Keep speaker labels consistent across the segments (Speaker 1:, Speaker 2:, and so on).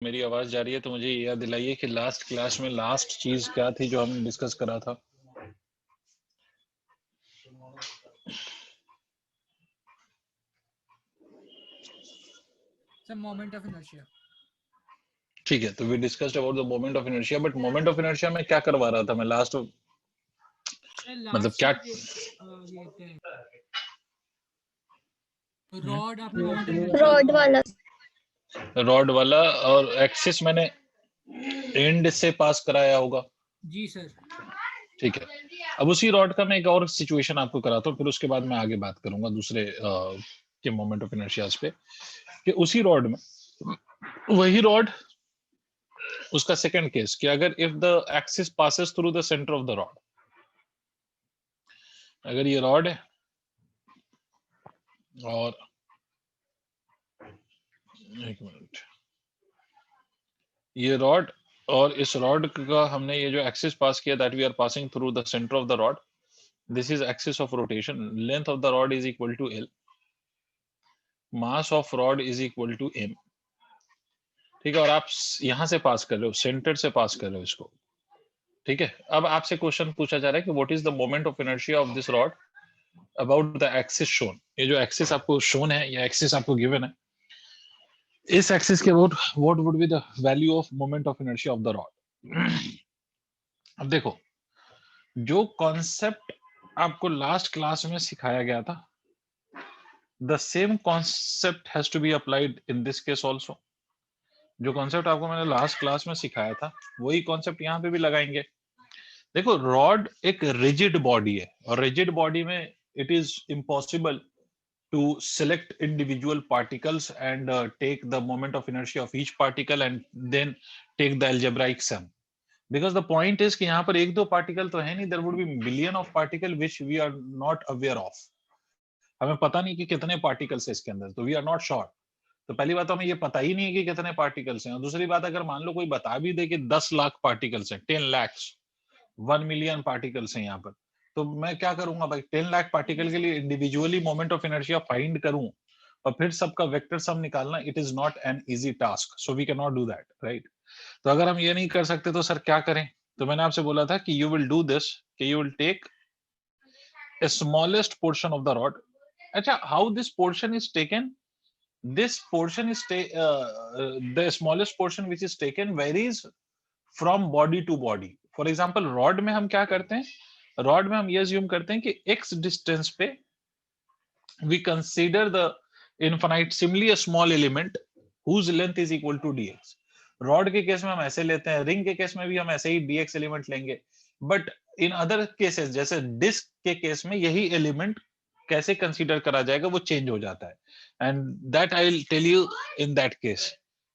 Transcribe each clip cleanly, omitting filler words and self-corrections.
Speaker 1: मेरी आवाज जा रही है तो मुझे ये याद दिलाइए कि लास्ट क्लास में लास्ट चीज क्या थी जो हमने डिस्कस करा था।
Speaker 2: Sir moment of inertia.
Speaker 1: ठीक है, तो we discussed about the moment of inertia, but moment of inertia में क्या करवा रहा था मैं लास्ट, मतलब
Speaker 2: लास्ट
Speaker 1: क्या
Speaker 2: ये थे रॉड आपने मोमेंट ऑफ इनर्शिया
Speaker 3: रॉड वाला
Speaker 1: रॉड वाला, और एक्सिस मैंने एंड से पास कराया होगा।
Speaker 2: जी सर।
Speaker 1: ठीक है, अब उसी रॉड का मैं एक और सिचुएशन आपको कराता हूँ, फिर उसके बाद मैं आगे बात करूंगा दूसरे के मोमेंट ऑफ इनर्शिया पे, कि उसी रॉड में वही रॉड, उसका सेकंड केस कि अगर if the axis passes through the centre of the rod, अगर ये रॉड है और एक मिनट, ये रॉड और इस रॉड का हमने ये जो एक्सिस पास किया, that we are passing through the centre of the rod, this is axis of rotation, length of the rod is equal to L, mass of rod is equal to M. ठीक है, और आप यहां से पास कर रहे हो, सेंटर से पास कर रहे हो इसको। ठीक है, अब आपसे क्वेश्चन पूछा जा रहा है कि what is the moment of inertia of this rod about the axis shown. ये जो एक्सिस आपको शोन है या एक्सिस आपको गिवन है, इस एक्सिस के about what would be the value of moment of inertia of the rod. अब देखो, जो कॉन्सेप्ट आपको लास्ट क्लास में सिखाया गया था, the same concept has to be applied in this case also. जो कॉन्सेप्ट आपको मैंने लास्ट क्लास में सिखाया था, वही कॉन्सेप्ट यहाँ पे भी लगाएंगे। देखो, रॉड एक रिजिड बॉडी है, और रिजिड बॉडी में it is impossible to select individual particles and take the moment of inertia of each particle and then take the algebraic sum, because the point is कि यहाँ पर एक दो particle तो है नहीं, there would be million of particle which we are not aware of। हमें पता नहीं कि कितने पार्टिकल्स है इसके अंदर, तो वी आर नॉट श्योर। तो पहली बात तो हमें ये पता ही नहीं है कि कितने पार्टिकल्स हैं, और दूसरी बात, अगर मान लो कोई बता भी दे कि 10 लाख पार्टिकल्स हैं, 10 lakhs, 1 मिलियन पार्टिकल्स हैं यहाँ पर, तो मैं क्या करूंगा भाई, 10 लाख पार्टिकल के लिए individually moment of inertia find करूं और फिर सबका वेक्टर सम निकालना, it is not an easy task, so we can not do that, right. तो अगर हम ये नहीं कर सकते तो सर क्या करें? तो मैंने आपसे बोला था कि यू विल डू दिस, कि you will take a smallest portion of the rod. अच्छा, how this portion is taken? This portion is the smallest portion which is taken varies from body to body. For example, rod में हम क्या करते हैं, rod में हम ये assume करते हैं कि x डिस्टेंस पे we consider the infinitesimally a small element whose length is equal to dx. Rod के केस में हम ऐसे लेते हैं, रिंग के केस में भी हम ऐसे ही dx एलिमेंट लेंगे, बट इन अदर केसेस जैसे डिस्क के केस में यही एलिमेंट कैसे कंसीडर करा जाएगा वो चेंज हो जाता है, and that I will tell you in that case.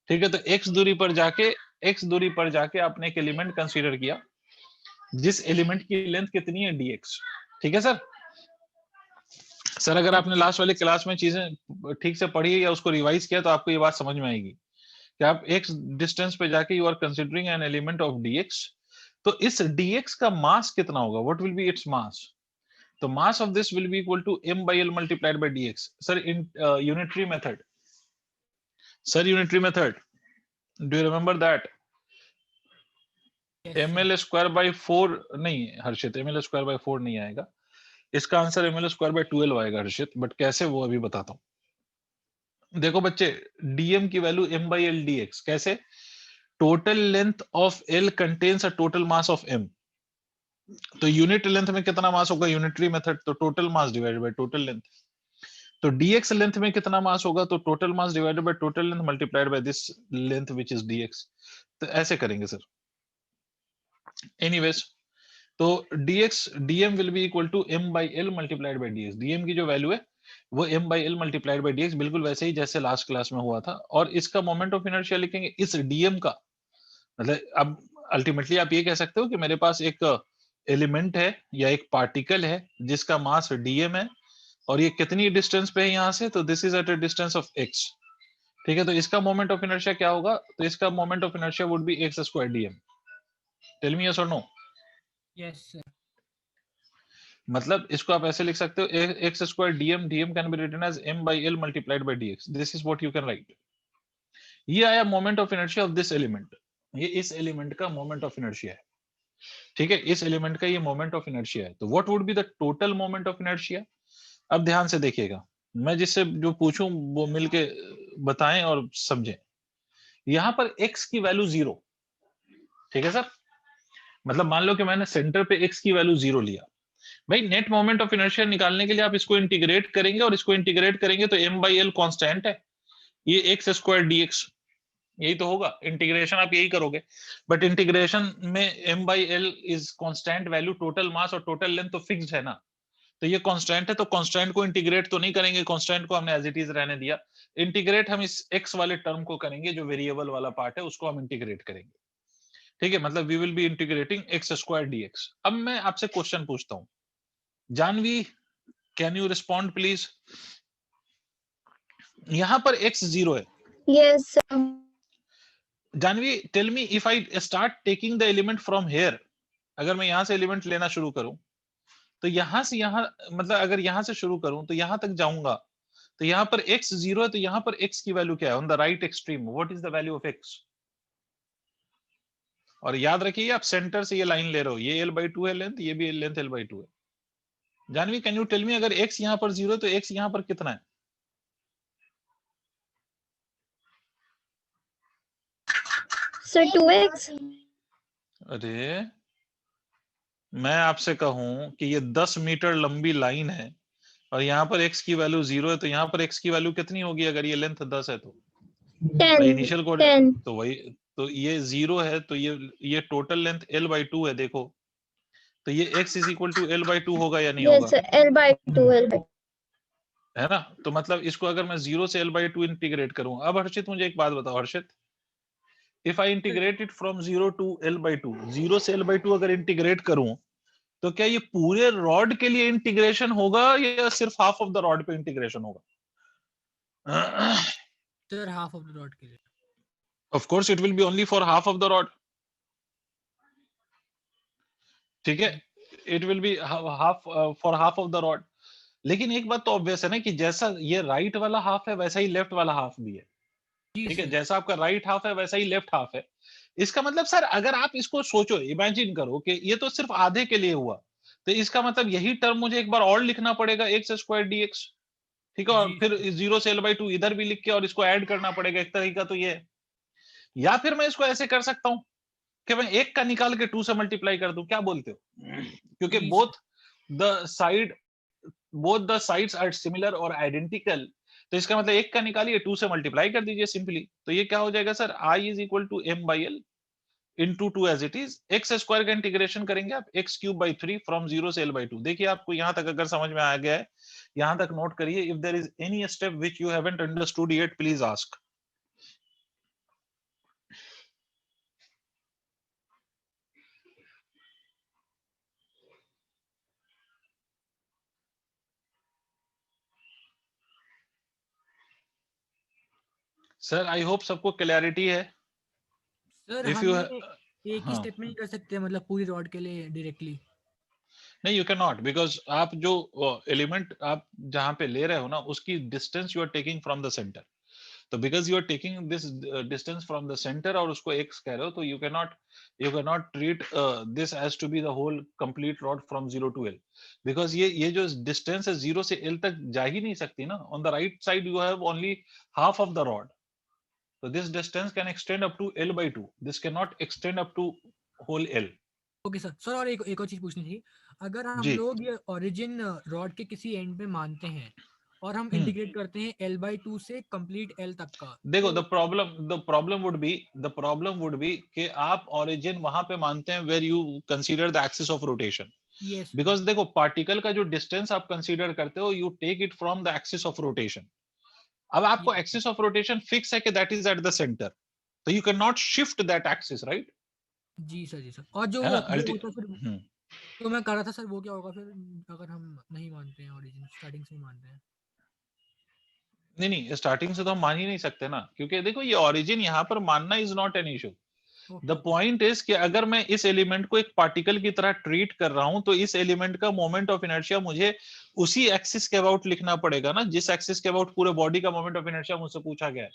Speaker 1: ठीक है, तो x दूरी पर जाके आपने एक एलिमेंट कंसीडर किया जिस एलिमेंट की लेंथ कितनी है dx। ठीक है सर। सर अगर आपने लास्ट वाली क्लास में चीजें ठीक से पढ़ी या उसको रिवाइज किया तो आपको ये बात समझ में आएगी कि आप x डिस्टेंस पे जाके you are considering an element of dx, तो इस dx का मास कितना होगा, what will be its mass? तो mass of this will be equal to m by l multiplied by dx। Sir in unitary method, sir unitary method, do you remember that? ml square by 4 नहीं हर्षित, ml square by 4 नहीं आएगा, इसका answer ml square by 12 आएगा हर्षित, but कैसे वो अभी बताता हूं। देखो बच्चे, dm की value m by l dx कैसे? Total length of l contains a total mass of m। तो यूनिट लेंथ में कितना मास होगा यूनिटरी मेथड, तो total mass divided by total length. तो dx लेंथ में कितना मास होगा, तो total mass divided by total length multiplied by this length which is dx। तो ऐसे करेंगे सर। एनीवेज, तो dx dm will be equal to m by l multiplied by dx। dm की जो वैल्यू है वो m by l multiplied by dx, बिल्कुल वैसे ही जैसे लास्ट क्लास में हुआ था। और इसका मोमेंट ऑफ इनर्शिया लिखेंगे इस dm का, मतलब अब अल्टीमेटली आप ये कह सकते हो कि मेरे पास एक एलिमेंट है या एक पार्टिकल है जिसका मास dm है, और ये कितनी डिस्टेंस पे है यहाँ से, तो this is at a distance of x। ठीक है, तो इसका मोमेंट ऑफ इनर्शिया क्या होगा, तो इसका moment of inertia would be x square dm। Tell me yes और नो।
Speaker 2: Yes sir.
Speaker 1: मतलब इसको आप ऐसे लिख सकते हो, x square dm, dm can be written as m by l multiplied by dx। This is what you can write. ये आया moment of inertia of this element, ये इस एलिमेंट का मोमेंट ऑफ इनर्शिया है, ठीक है, इस एलिमेंट का ये मोमेंट ऑफ इनर्शिया है। तो what would be the total moment of inertia? अब ध्यान से देखिएगा, मैं जिससे जो पूछूं वो मिलके बताएं और समझें। यहां पर x की वैल्यू 0, ठीक है सर, मतलब मान लो कि मैंने सेंटर पे x की वैल्यू 0 लिया। भाई नेट मोमेंट ऑफ इनर्शिया निकालने के लिए आप इसको इंटीग्रेट करेंगे, और इसको इंटीग्रेट करेंगे तो m/l कांस्टेंट है, ये x² dx, यही तो होगा इंटीग्रेशन, आप यही करोगे। बट इंटीग्रेशन में m/l is constant value, total mass और टोटल लेंथ तो फिक्स्ड है ना, तो ये कांस्टेंट है, तो कांस्टेंट को इंटीग्रेट तो नहीं करेंगे, कांस्टेंट को हमने एज इट इज रहने दिया। इंटीग्रेट हम इस x वाले टर्म को करेंगे, जो वेरिएबल वाला पार्ट है उसको हम इंटीग्रेट करेंगे, ठीक है, मतलब we will be integrating x² dx। अब मैं आपसे क्वेश्चन पूछता हूं, Janvi can you respond please? यहां पर x 0 है।
Speaker 3: Yes, sir.
Speaker 1: Janvi tell me, if I start taking the element from here, अगर मैं यहां से एलिमेंट लेना शुरू करूं, तो यहां से यहां, मतलब अगर यहां से शुरू करूं तो यहां तक जाऊंगा, तो यहां पर x 0 है, तो यहां पर x की वैल्यू क्या है on the right extreme, what is the value of x? और याद रखिए आप सेंटर से ये लाइन ले रहे हो, ये l/2 है लेंथ, ये भी लेंथ l/2 है। Janvi can you tell me, अगर x यहां पर 0 है तो x यहां पर कितना है?
Speaker 3: Sir, 2x.
Speaker 1: अरे मैं आपसे कहूं कि ये 10 मीटर लंबी लाइन है, और यहाँ पर x की वैल्यू 0 है, तो यहाँ पर x की वैल्यू कितनी होगी अगर ये लेंथ 10 है तो?
Speaker 3: 10.
Speaker 1: Initial code
Speaker 3: 10.
Speaker 1: तो वही, तो ये 0 है, तो ये टोटल लेंथ l/2 है, देखो, तो ये x is equal to l/2 होगा या नहीं
Speaker 3: Yes,
Speaker 1: होगा?
Speaker 3: sir. L/2. L/2.
Speaker 1: है ना, तो मतलब इसको अगर मैं 0 से l/2 इंटीग्रेट करूं, अब हर्षित मुझे एक बात बताओ, Harshit, if I integrate it from 0 to l/2, 0 से l/2 अगर इंटीग्रेट करूं, तो क्या ये पूरे रॉड के लिए इंटीग्रेशन होगा या सिर्फ हाफ ऑफ द रॉड पे इंटीग्रेशन होगा?
Speaker 2: Sir half of the rod के लिए।
Speaker 1: Of course it will be only for half of the rod, ठीक है, it will be half for half of the rod। लेकिन एक बात तो ऑब्वियस है ना कि जैसा ये राइट वाला हाफ है वैसा ही लेफ्ट वाला हाफ भी है,
Speaker 2: जी
Speaker 1: ठीक है,
Speaker 2: सर।
Speaker 1: जैसा आपका राइट हाफ है वैसा ही लेफ्ट हाफ है। इसका मतलब सर अगर आप इसको सोचो, इमेजिन करो कि ये तो सिर्फ आधे के लिए हुआ, तो इसका मतलब यही टर्म मुझे एक बार और लिखना पड़ेगा x² dx, ठीक है, और
Speaker 2: जी
Speaker 1: फिर
Speaker 2: सर।
Speaker 1: 0 से l/2 इधर भी लिख के और इसको ऐड करना पड़ेगा, एक तरीका तो ये है। या फिर मैं इसको ऐसे कर सकता हूं कि मैं एक का निकाल के 2 से मल्टीप्लाई कर दूं, क्या बोलते हो? क्योंकि
Speaker 2: जी sir.
Speaker 1: Both the sides are similar और आइडेंटिकल, तो इसका मतलब एक का निकालिए 2 से मल्टीप्लाई कर दीजिए सिंपली, तो ये क्या हो जाएगा sir, I is equal to m/l into 2 as it is, x² का इंटीग्रेशन करेंगे आप x³ फ्रॉम 0 से l/2। देखिए आपको यहां तक अगर समझ में आ गया है, यहां तक नोट करिए, if there is any step which you haven't understood yet please ask. Sir I hope सबको क्लैरिटी है।
Speaker 2: सर
Speaker 1: इफ
Speaker 2: हम
Speaker 1: यू,
Speaker 2: ये एक ही
Speaker 1: हाँ,
Speaker 2: स्टेप में ही कर सकते हैं, मतलब पूरी रॉड के लिए डायरेक्टली?
Speaker 1: नहीं यू कैन नॉट, बिकॉज आप जो एलिमेंट आप जहां पे ले रहे हो ना, उसकी distance you are taking from the centre, तो because you are taking this distance from the centre और उसको x कह रहे हो, तो you can not treat this as to be the whole complete rod from 0 to l, because ये जो distance है 0 से l तक जा ही नहीं सकती ना, on the right side you have only half of the rod, so this distance can extend up to l/2, this cannot extend up to whole l।
Speaker 2: Okay sir. Sir और एक और चीज पूछनी थी, अगर हम
Speaker 1: जी,
Speaker 2: लोग ये ओरिजिन रॉड के किसी एंड पे मानते हैं और हम
Speaker 1: हम्म,
Speaker 2: इंटीग्रेट करते हैं l/2 से कंप्लीट l तक का,
Speaker 1: देखो
Speaker 2: तो
Speaker 1: द प्रॉब्लम वुड बी कि आप ओरिजिन वहां पे मानते हैं where you consider the axis of rotation,
Speaker 2: yes sir.
Speaker 1: Because देखो पार्टिकल का जो डिस्टेंस आप कंसीडर करते हो you take it from the axis of rotation. अब आपको एक्सिस ऑफ रोटेशन फिक्स है कि that is at the centre, तो you can not shift that axis, right?
Speaker 2: जी सर। जी सर। और जो
Speaker 1: है ना,
Speaker 2: वो होता है फिर,
Speaker 1: हम्म,
Speaker 2: तो मैं कह रहा था सर वो क्या होगा फिर अगर हम नहीं मानते हैं, ओरिजिन स्टार्टिंग से ही मानते हैं?
Speaker 1: नहीं नहीं, स्टार्टिंग से तो हम मान ही नहीं सकते ना, क्योंकि देखो ये ओरिजिन यहाँ पर मानना is not an issue. The
Speaker 2: okay okay.
Speaker 1: Point is कि अगर मैं इस एलिमेंट को एक पार्टिकल की तरह ट्रीट कर रहा हूं, तो इस एलिमेंट का मोमेंट ऑफ इनर्शिया मुझे उसी एक्सिस के अबाउट लिखना पड़ेगा ना, जिस एक्सिस के अबाउट पूरे बॉडी का मोमेंट ऑफ इनर्शिया मुझसे पूछा गया है।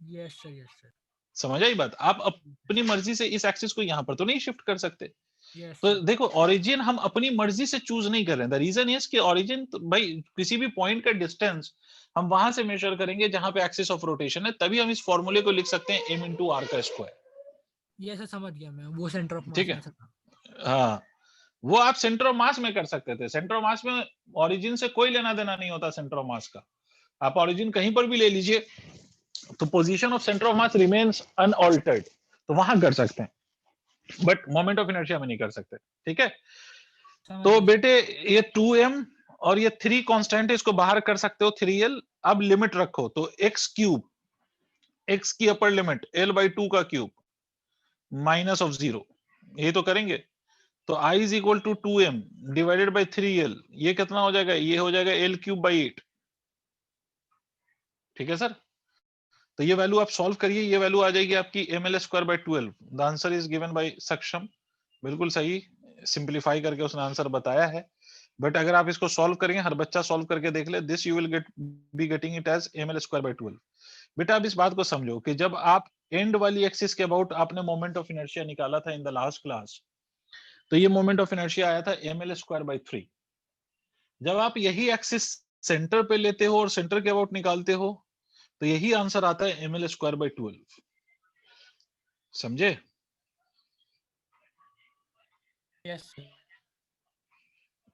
Speaker 2: यस सर
Speaker 1: समझ आई बात? आप अपनी मर्जी से इस एक्सिस को यहाँ पर तो नहीं शिफ्ट कर सकते।
Speaker 2: यस
Speaker 1: तो
Speaker 2: सर
Speaker 1: देखो ओरिजिन हम अपनी मर्जी से चूज नहीं कर रहे हैं। द रीजन इज कि ओरिजिन तो भाई किसी भी पॉइंट का डिस्टेंस हम वहां से मेजर करेंगे जहां पे एक्सिस ऑफ रोटेशन है, तभी हम इस फॉर्मूले को लिख सकते हैं m into r का स्क्वायर।
Speaker 2: ये सर समझ गया मैं, वो सेंटर ऑफ
Speaker 1: ठीक
Speaker 2: मास
Speaker 1: है,
Speaker 2: में था।
Speaker 1: हाँ वो आप सेंटर ऑफ मास में कर सकते थे। सेंटर ऑफ मास में ओरिजिन से कोई लेना देना नहीं होता सेंटर ऑफ मास का। आप ओरिजिन कहीं पर भी ले लीजिए तो position of centre of mass remains unaltered, तो वहां कर सकते हैं, बट मोमेंट ऑफ इनर्शिया में नहीं कर सकते। ठीक है,
Speaker 2: समझ
Speaker 1: तो
Speaker 2: गया
Speaker 1: बेटे ये 2m और ये 3 कांस्टेंट है, इसको बाहर कर सकते हो 3l। अब लिमिट रखो तो x क्यूब, x की अपर लिमिट l/2 का क्यूब माइनस ऑफ 0, ये तो करेंगे। तो i is equal to 2m divided by 3l, ये कितना हो जाएगा? ये हो जाएगा l क्यूब बाई 8। ठीक है सर, तो ये वैल्यू आप सॉल्व करिए, ये वैल्यू आ जाएगी आपकी ml square by 12। The answer is given by सक्षम, बिल्कुल सही, सिंप्लीफाई करके उसने आंसर बताया है। बट अगर आप इसको सॉल्व करेंगे, हर बच्चा सॉल्व करके देख ले, this you will getting it as ml square by 12। बेटा आप इस बात को समझो कि जब आप एंड वाली एक्सिस के अबाउट आपने मोमेंट ऑफ इनर्शिया निकाला था इन द लास्ट क्लास, तो ये मोमेंट ऑफ इनर्शिया आया था ml स्क्वायर बाई 3। जब आप यही एक्सिस सेंटर पे लेते हो और सेंटर के अबाउट निकालते हो, तो यही आंसर आता है ml स्क्वायर बाई 12। समझे?
Speaker 2: यस सर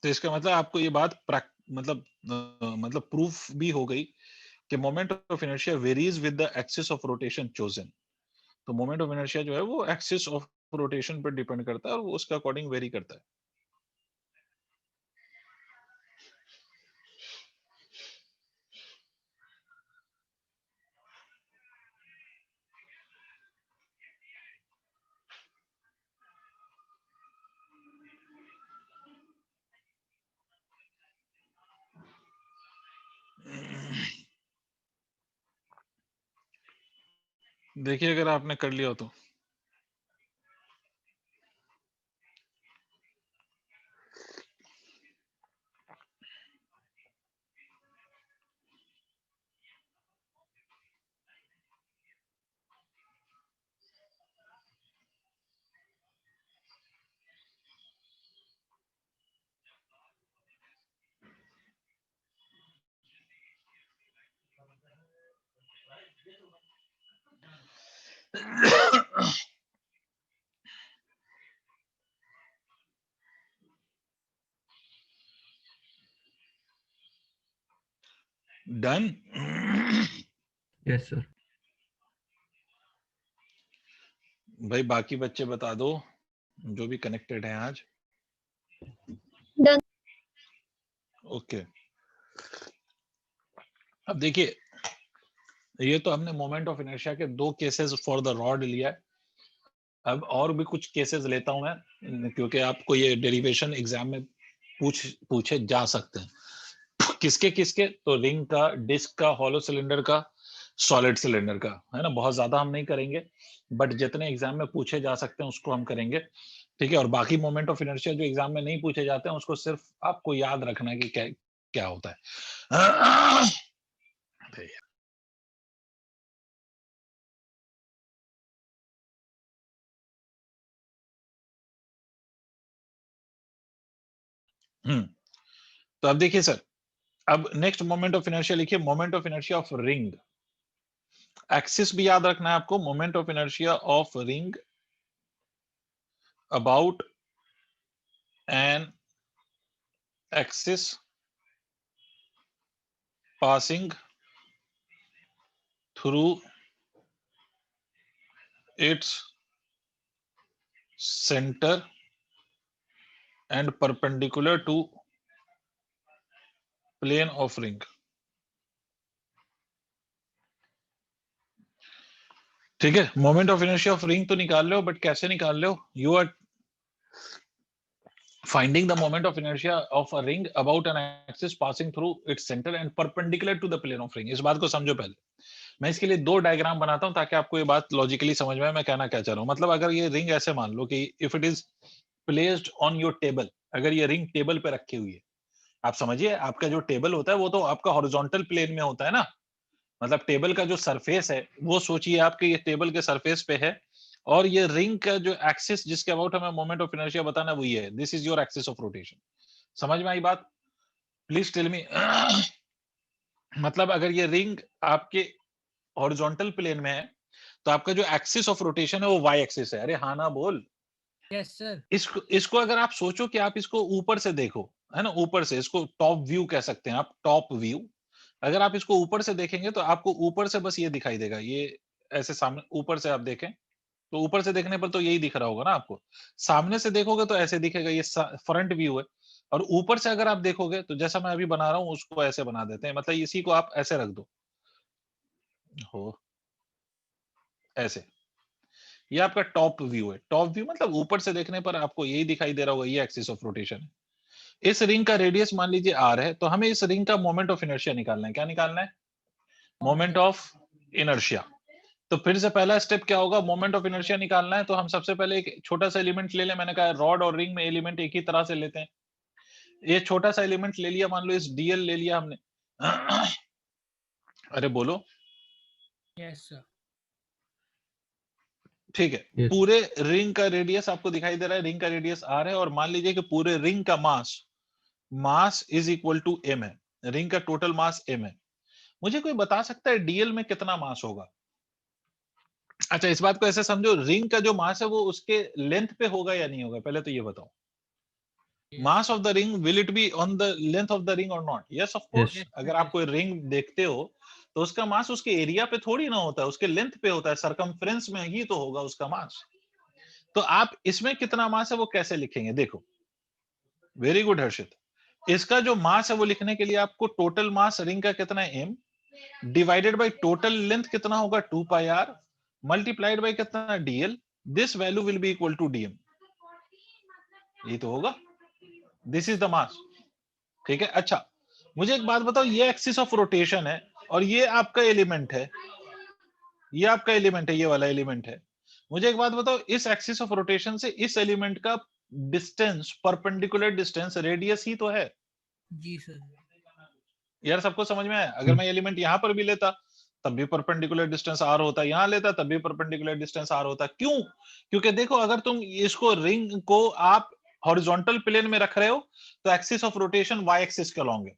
Speaker 1: तो इसका मतलब आपको ये बात मतलब प्रूफ भी हो गई कि moment of inertia varies with the axis of rotation chosen. तो मोमेंट ऑफ इनर्शिया जो है वो एक्सिस ऑफ रोटेशन पर डिपेंड करता है और वो उसके अकॉर्डिंग वेरी करता है। देखिए अगर आपने कर लिया हो तो डन।
Speaker 4: Yes sir.
Speaker 1: भाई बाकी बच्चे बता दो जो भी कनेक्टेड हैं आज।
Speaker 3: Done.
Speaker 1: ओके, अब देखिए ये तो हमने मोमेंट ऑफ इनर्शिया के 2 केसेस फॉर द रॉड लिया है। अब और भी कुछ केसेस लेता हूं मैं, क्योंकि आपको ये डेरिवेशन एग्जाम में पूछे जा सकते हैं। किसके किसके? तो रिंग का, डिस्क का, हॉलो सिलेंडर का, सॉलिड सिलेंडर का, है ना। बहुत ज्यादा हम नहीं करेंगे, बट जितने एग्जाम में पूछे जा सकते हैं उसको हम करेंगे। ठीक है, और बाकी मोमेंट ऑफ इनर्शिया जो एग्जाम में नहीं पूछे जाते हैं उसको सिर्फ आपको याद रखना है कि क्या क्या होता है। तो अब देखिए सर, अब नेक्स्ट मोमेंट ऑफ इनर्शिया लिखिए, moment of inertia of ring. Axis भी याद रखना है आपको, moment of inertia of ring about an axis passing through its center and perpendicular to plane of ring। ठीक है, moment of inertia of ring तो निकाल लो, बट कैसे निकाल लो? You are finding the moment of inertia of a ring about an axis passing through its center and perpendicular to the plane of ring। इस बात को समझो पहले। मैं इसके लिए 2 डायग्राम बनाता हूं ताकि आपको ये बात लॉजिकली समझ में आए मैं कहना क्या चाह रहा हूं। मतलब अगर ये रिंग ऐसे मान लो कि if it is placed on your table, अगर ये रिंग टेबल पे रखी हुई है, आप समझिए आपका जो टेबल होता है वो तो आपका हॉरिजॉन्टल प्लेन में होता है ना, मतलब टेबल का जो सरफेस है वो सोचिए आपके ये टेबल के सरफेस पे है, और ये रिंग का जो एक्सिस जिसके अबाउट हमें मोमेंट ऑफ इनर्शिया बताना है वो ये है, this is your axis of rotation. समझ में आई बात? Please tell me. मतलब अगर ये रिंग आपके हॉरिजॉन्टल प्लेन में है तो आपका जो एक्सिस ऑफ रोटेशन है वो वाई एक्सिस है। अरे हाँ ना बोल।
Speaker 2: Yes sir.
Speaker 1: इसको अगर आप सोचो कि आप इसको ऊपर से देखो, है ना, ऊपर से, इसको टॉप व्यू कह सकते हैं आप, टॉप व्यू। अगर आप इसको ऊपर से देखेंगे तो आपको ऊपर से बस ये दिखाई देगा, ये ऐसे सामने ऊपर से आप देखें तो ऊपर से देखने पर तो यही दिख रहा होगा ना आपको। सामने से देखोगे तो ऐसे दिखेगा, ये फ्रंट व्यू है। और ऊपर से अगर आप देखोगे तो जैसा मैं अभी बना रहा हूं उसको ऐसे बना देते हैं, मतलब इसी को आप ऐसे रख दो, हो ऐसे। ये आपका टॉप व्यू है। टॉप व्यू मतलब ऊपर से देखने पर आपको यही दिखाई दे रहा होगा, ये एक्सिस ऑफ रोटेशन है। इस रिंग का रेडियस मान लीजिए आर है, तो हमें इस रिंग का मोमेंट ऑफ इनर्शिया निकालना है। क्या निकालना है? Moment of inertia. तो फिर से पहला स्टेप क्या होगा? मोमेंट ऑफ इनर्शिया निकालना है तो हम सबसे पहले एक छोटा सा एलिमेंट ले लें। मैंने कहा रॉड और रिंग में एलिमेंट एक ही तरह से लेते हैं। ये छोटा सा एलिमेंट ले लिया, मान लो इस डीएल ले लिया हमने। अरे बोलो।
Speaker 2: Yes sir.
Speaker 1: ठीक है।
Speaker 4: Yes.
Speaker 1: पूरे रिंग का रेडियस आपको दिखाई दे रहा है, रिंग का रेडियस आर है, और मान लीजिए कि पूरे रिंग का mass is equal to M है। रिंग का टोटल मास एम है। मुझे कोई बता सकता है डीएल में कितना मास होगा? अच्छा, इस बात को ऐसे समझो, रिंग का जो मास है वो उसके लेंथ पे होगा या नहीं होगा, पहले तो ये बताओ। Mass of the ring, will it be on the length of the ring और not? Yes of course.
Speaker 4: Yes.
Speaker 1: अगर आप कोई रिंग देखते हो तो उसका मास उसके एरिया पे थोड़ी ना होता है, उसके लेंथ पे होता है, सरकमफ्रेंस में ही तो होगा उसका मास। तो आप इसमें कितना मास है वो कैसे लिखेंगे? देखो, वेरी गुड हर्षित। इसका जो मास है वो लिखने के लिए आपको टोटल मास रिंग का कितना है, M, divided by total length कितना होगा, 2 पाई आर, मल्टीप्लाइड बाय कितना, DL. This value will be equal to DM. ये तो होगा, दिस इज द मास। ठीक है। अच्छा, मुझे एक बात बताओ, ये एक्सिस ऑफ रोटेशन है और ये आपका एलिमेंट है, ये आपका एलिमेंट है, ये वाला एलिमेंट है। मुझे एक बात बताओ, इस एक्सिस ऑफ रोटेशन से इस एलिमेंट का डिस्टेंस, परपेंडिकुलर डिस्टेंस, रेडियस ही तो है।
Speaker 2: जी सर।
Speaker 1: यार सबको समझ में आया? अगर मैं एलिमेंट यहां पर भी लेता तब भी परपेंडिकुलर डिस्टेंस आर होता, यहां लेता तब भी परपेंडिकुलर डिस्टेंस आर होता। क्यों? क्योंकि देखो, अगर तुम इसको, रिंग को आप हॉरिजॉन्टल प्लेन में रख रहे हो तो axis of rotation Y axis के अलॉन्ग है।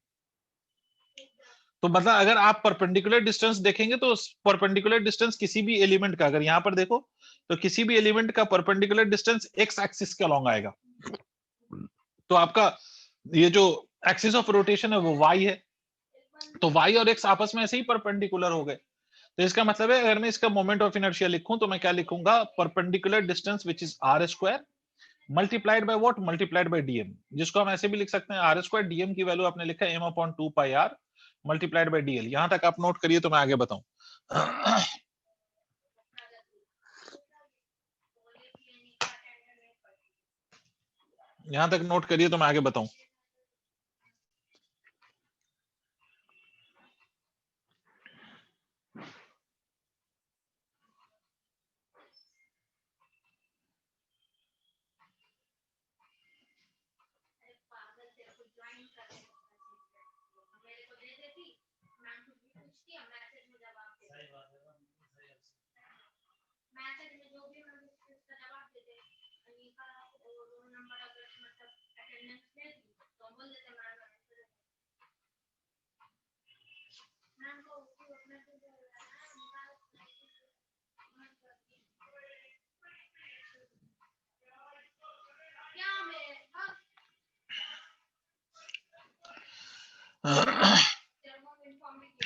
Speaker 1: तो मतलब अगर आप परपेंडिकुलर डिस्टेंस देखेंगे तो परपेंडिकुलर डिस्टेंस किसी भी एलिमेंट का, अगर यहां पर देखो तो किसी भी एलिमेंट का परपेंडिकुलर डिस्टेंस एक्स एक्सिस के अलॉन्ग आएगा। तो आपका ये जो एक्सिस ऑफ रोटेशन है वो वाई है, तो वाई और एक्स आपस में ऐसे ही परपेंडिकुलर हो गए। तो इसका मतलब है, अगर मैं इसका मोमेंट ऑफ इनर्शिया लिखूं तो मैं क्या लिखूंगा, perpendicular distance which is R square multiplied by what, multiplied by DM. जिसको हम ऐसे भी लिख सकते हैं, आर स्क्वायर, डीएम की वैल्यू आपने लिखा है M upon 2 pi are multiplied by DL. यहां तक आप नोट करिए तो मैं आगे बताऊं। यहां तक नोट करिए तो मैं आगे बताऊं।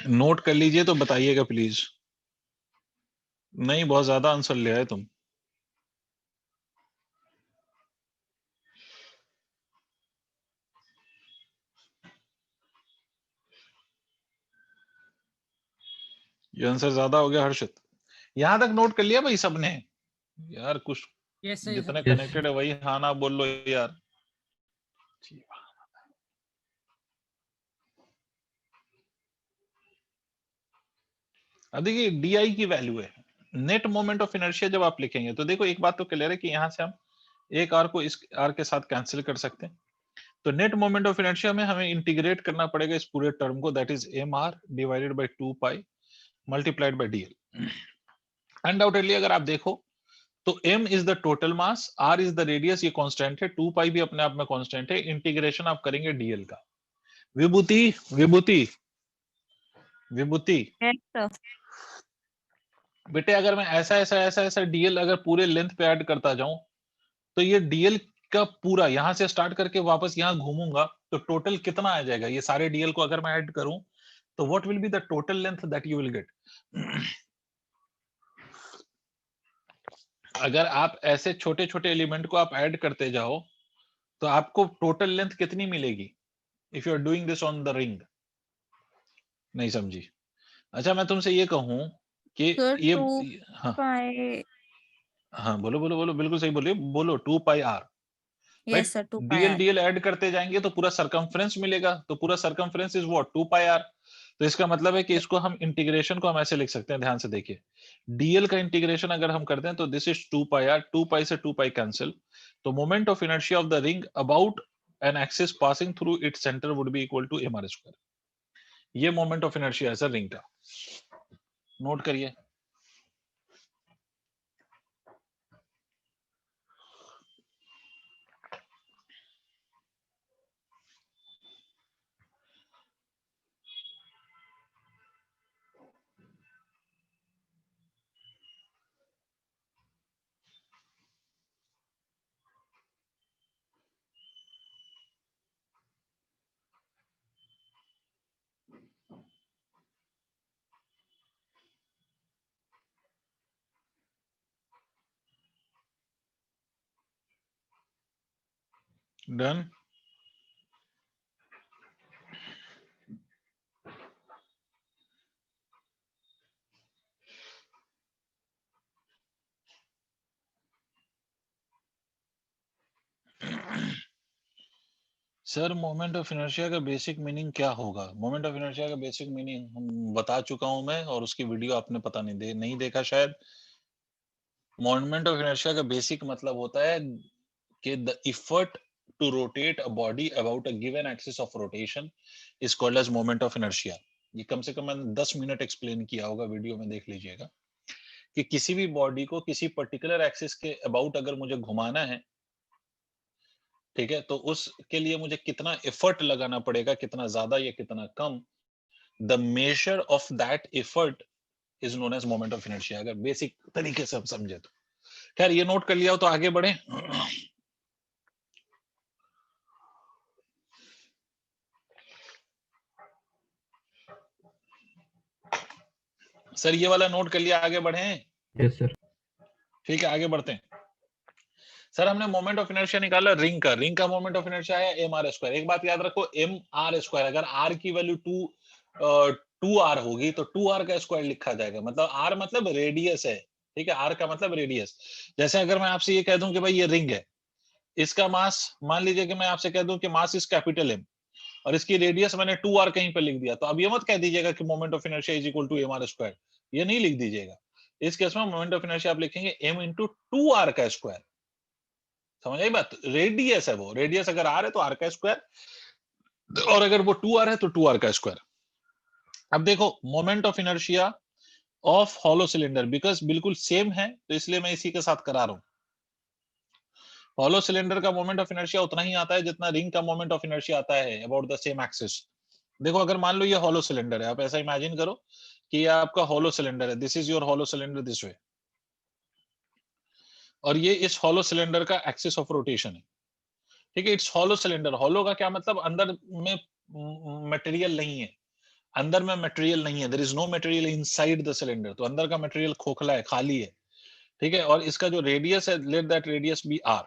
Speaker 1: नोट कर लीजिए तो बताइएगा प्लीज। नहीं, बहुत ज्यादा आंसर ले आए तुम। ये आंसर ज्यादा हो गया हर्षित। यहां तक नोट कर लिया भाई सबने? यार कुछ
Speaker 2: यस सर।
Speaker 1: जितने
Speaker 4: Yes.
Speaker 1: कनेक्टेड है वही हाँ ना बोल लो यार। अब देखिए, डी की वैल्यू है नेट मोमेंट ऑफ इनर्शिया। जब आप लिखेंगे तो देखो, एक बात तो क्लियर है कि यहां से हम एक आर को इस आर के साथ कैंसिल कर सकते हैं। तो नेट मोमेंट ऑफ इनर्शिया में हमें इंटीग्रेट करना पड़ेगा इस पूरे टर्म को, that is m r divided by 2 pi multiplied by dl. Undoubtedly अगर आप देखो तो m is the total mass, r is the radius, ये कांस्टेंट है, 2 पाई भी अपने आप में कांस्टेंट है। इंटीग्रेशन आप करेंगे डीएल का। विभूति विभूति विभूति
Speaker 5: Yes, sir.
Speaker 1: बेटे अगर मैं ऐसा ऐसा ऐसा ऐसा डीएल अगर पूरे लेंथ पे ऐड करता जाऊं तो ये डीएल का पूरा यहां से स्टार्ट करके वापस यहां घूमूंगा तो टोटल कितना आ जाएगा? ये सारे डीएल को अगर मैं ऐड करूं तो what will be the total length that you will gate? अगर आप ऐसे छोटे छोटे एलिमेंट को आप ऐड करते जाओ तो आपको टोटल लेंथ कितनी मिलेगी if you are doing this on the ring? नहीं समझी? अच्छा मैं तुमसे ये कहूं कि
Speaker 5: Sir,
Speaker 1: ये
Speaker 5: 2
Speaker 1: हाँ
Speaker 5: pi.
Speaker 1: हाँ बोलो बोलो बोलो, बिल्कुल सही बोलिए, बोलो 2 pi r.
Speaker 5: Yes, sir, 2 pi
Speaker 1: dl
Speaker 5: r.
Speaker 1: Dl add करते जाएंगे तो पूरा सरकमफ्रेंस मिलेगा, तो पूरा circumference is what 2 pi r. तो इसका मतलब है कि इसको हम इंटीग्रेशन को हम ऐसे लिख सकते हैं, ध्यान से देखिए, डीएल का इंटीग्रेशन अगर हम करते हैं तो this is 2 pi r, 2 pi से 2 पाई कैंसिल, तो moment of inertia of the ring about an axis passing through its centre would be equal to m r square. ये मोमेंट ऑफ इनर्शिया है sir ring का, note करिए। Done. Sir moment of inertia का basic meaning क्या होगा? Moment of inertia का basic meaning हम बता चुका हूं मैं, और उसकी वीडियो आपने पता नहीं देखा शायद। मोमेंट ऑफ इनर्शिया का बेसिक मतलब होता है कि the effort to rotate a body about a given axis of rotation is called as moment of inertia. ये कम से कम मैंने 10 मिनट एक्सप्लेन किया होगा, वीडियो में देख लीजिएगा, कि किसी भी बॉडी को किसी पर्टिकुलर एक्सिस के अबाउट अगर मुझे घुमाना है, ठीक है, तो उसके लिए मुझे कितना एफर्ट लगाना पड़ेगा, कितना ज्यादा या कितना कम, the measure of that effort is known as moment of inertia, अगर बेसिक तरीके से हम समझे तो। खैर ये नोट कर लिया हो तो आगे बढ़े। सर ये वाला नोट कर लिया, आगे बढ़े?
Speaker 4: Yes sir.
Speaker 1: ठीक है आगे बढ़ते हैं। सर हमने मोमेंट ऑफ इनर्शिया निकाला रिंग का, रिंग का मोमेंट ऑफ इनर्शिया है एम आर स्क्वायर। एक बात याद रखो, एम आर स्क्वायर, अगर आर की वैल्यू 2 आर होगी तो 2 आर का स्क्वायर लिखा जाएगा, मतलब आर मतलब रेडियस है, ठीक है, आर का मतलब रेडियस। जैसे अगर मैं आपसे ये कह दूं कि भाई ये रिंग है, इसका मास मान लीजिए कि मैं आपसे कह दूं कि मास इज कैपिटल एम, और इसकी रेडियस मैंने 2 आर कहीं पर लिख दिया, तो अब ये मत कह दीजिएगा कि moment of inertia is equal to m r square, ये नहीं लिख दीजिएगा। इस केस में मोमेंट ऑफ इनर्शिया आप लिखेंगे एम इंटू 2 आर का स्क्वायर। समझ आई बात? रेडियस है वो, रेडियस अगर आर है तो आर का स्क्वायर, और अगर वो 2 आर है तो 2 आर का स्क्वायर। अब देखो moment of inertia of hollow cylinder, because बिल्कुल सेम है तो इसलिए मैं इसी के साथ करा रहा हूं। हॉलो सिलेंडर का मोमेंट ऑफ इनर्शिया उतना ही आता है जितना रिंग का मोमेंट ऑफ इनर्शिया आता है, अबाउट द सेम एक्सिस। देखो अगर मान लो ये हॉलो सिलेंडर है, आप ऐसा इमेजिन करो कि ये आपका हॉलो सिलेंडर है, this is your hollow cylinder this way, और ये इस हॉलो सिलेंडर का एक्सिस ऑफ रोटेशन है, ठीक है। इट्स हॉलो सिलेंडर, हॉलो का क्या मतलब? अंदर में मटेरियल नहीं है, अंदर में मटेरियल नहीं है, there is no material inside the cylinder, तो अंदर का मटेरियल खोखला है, खाली है, ठीक है। और इसका जो रेडियस है, let that radius be r,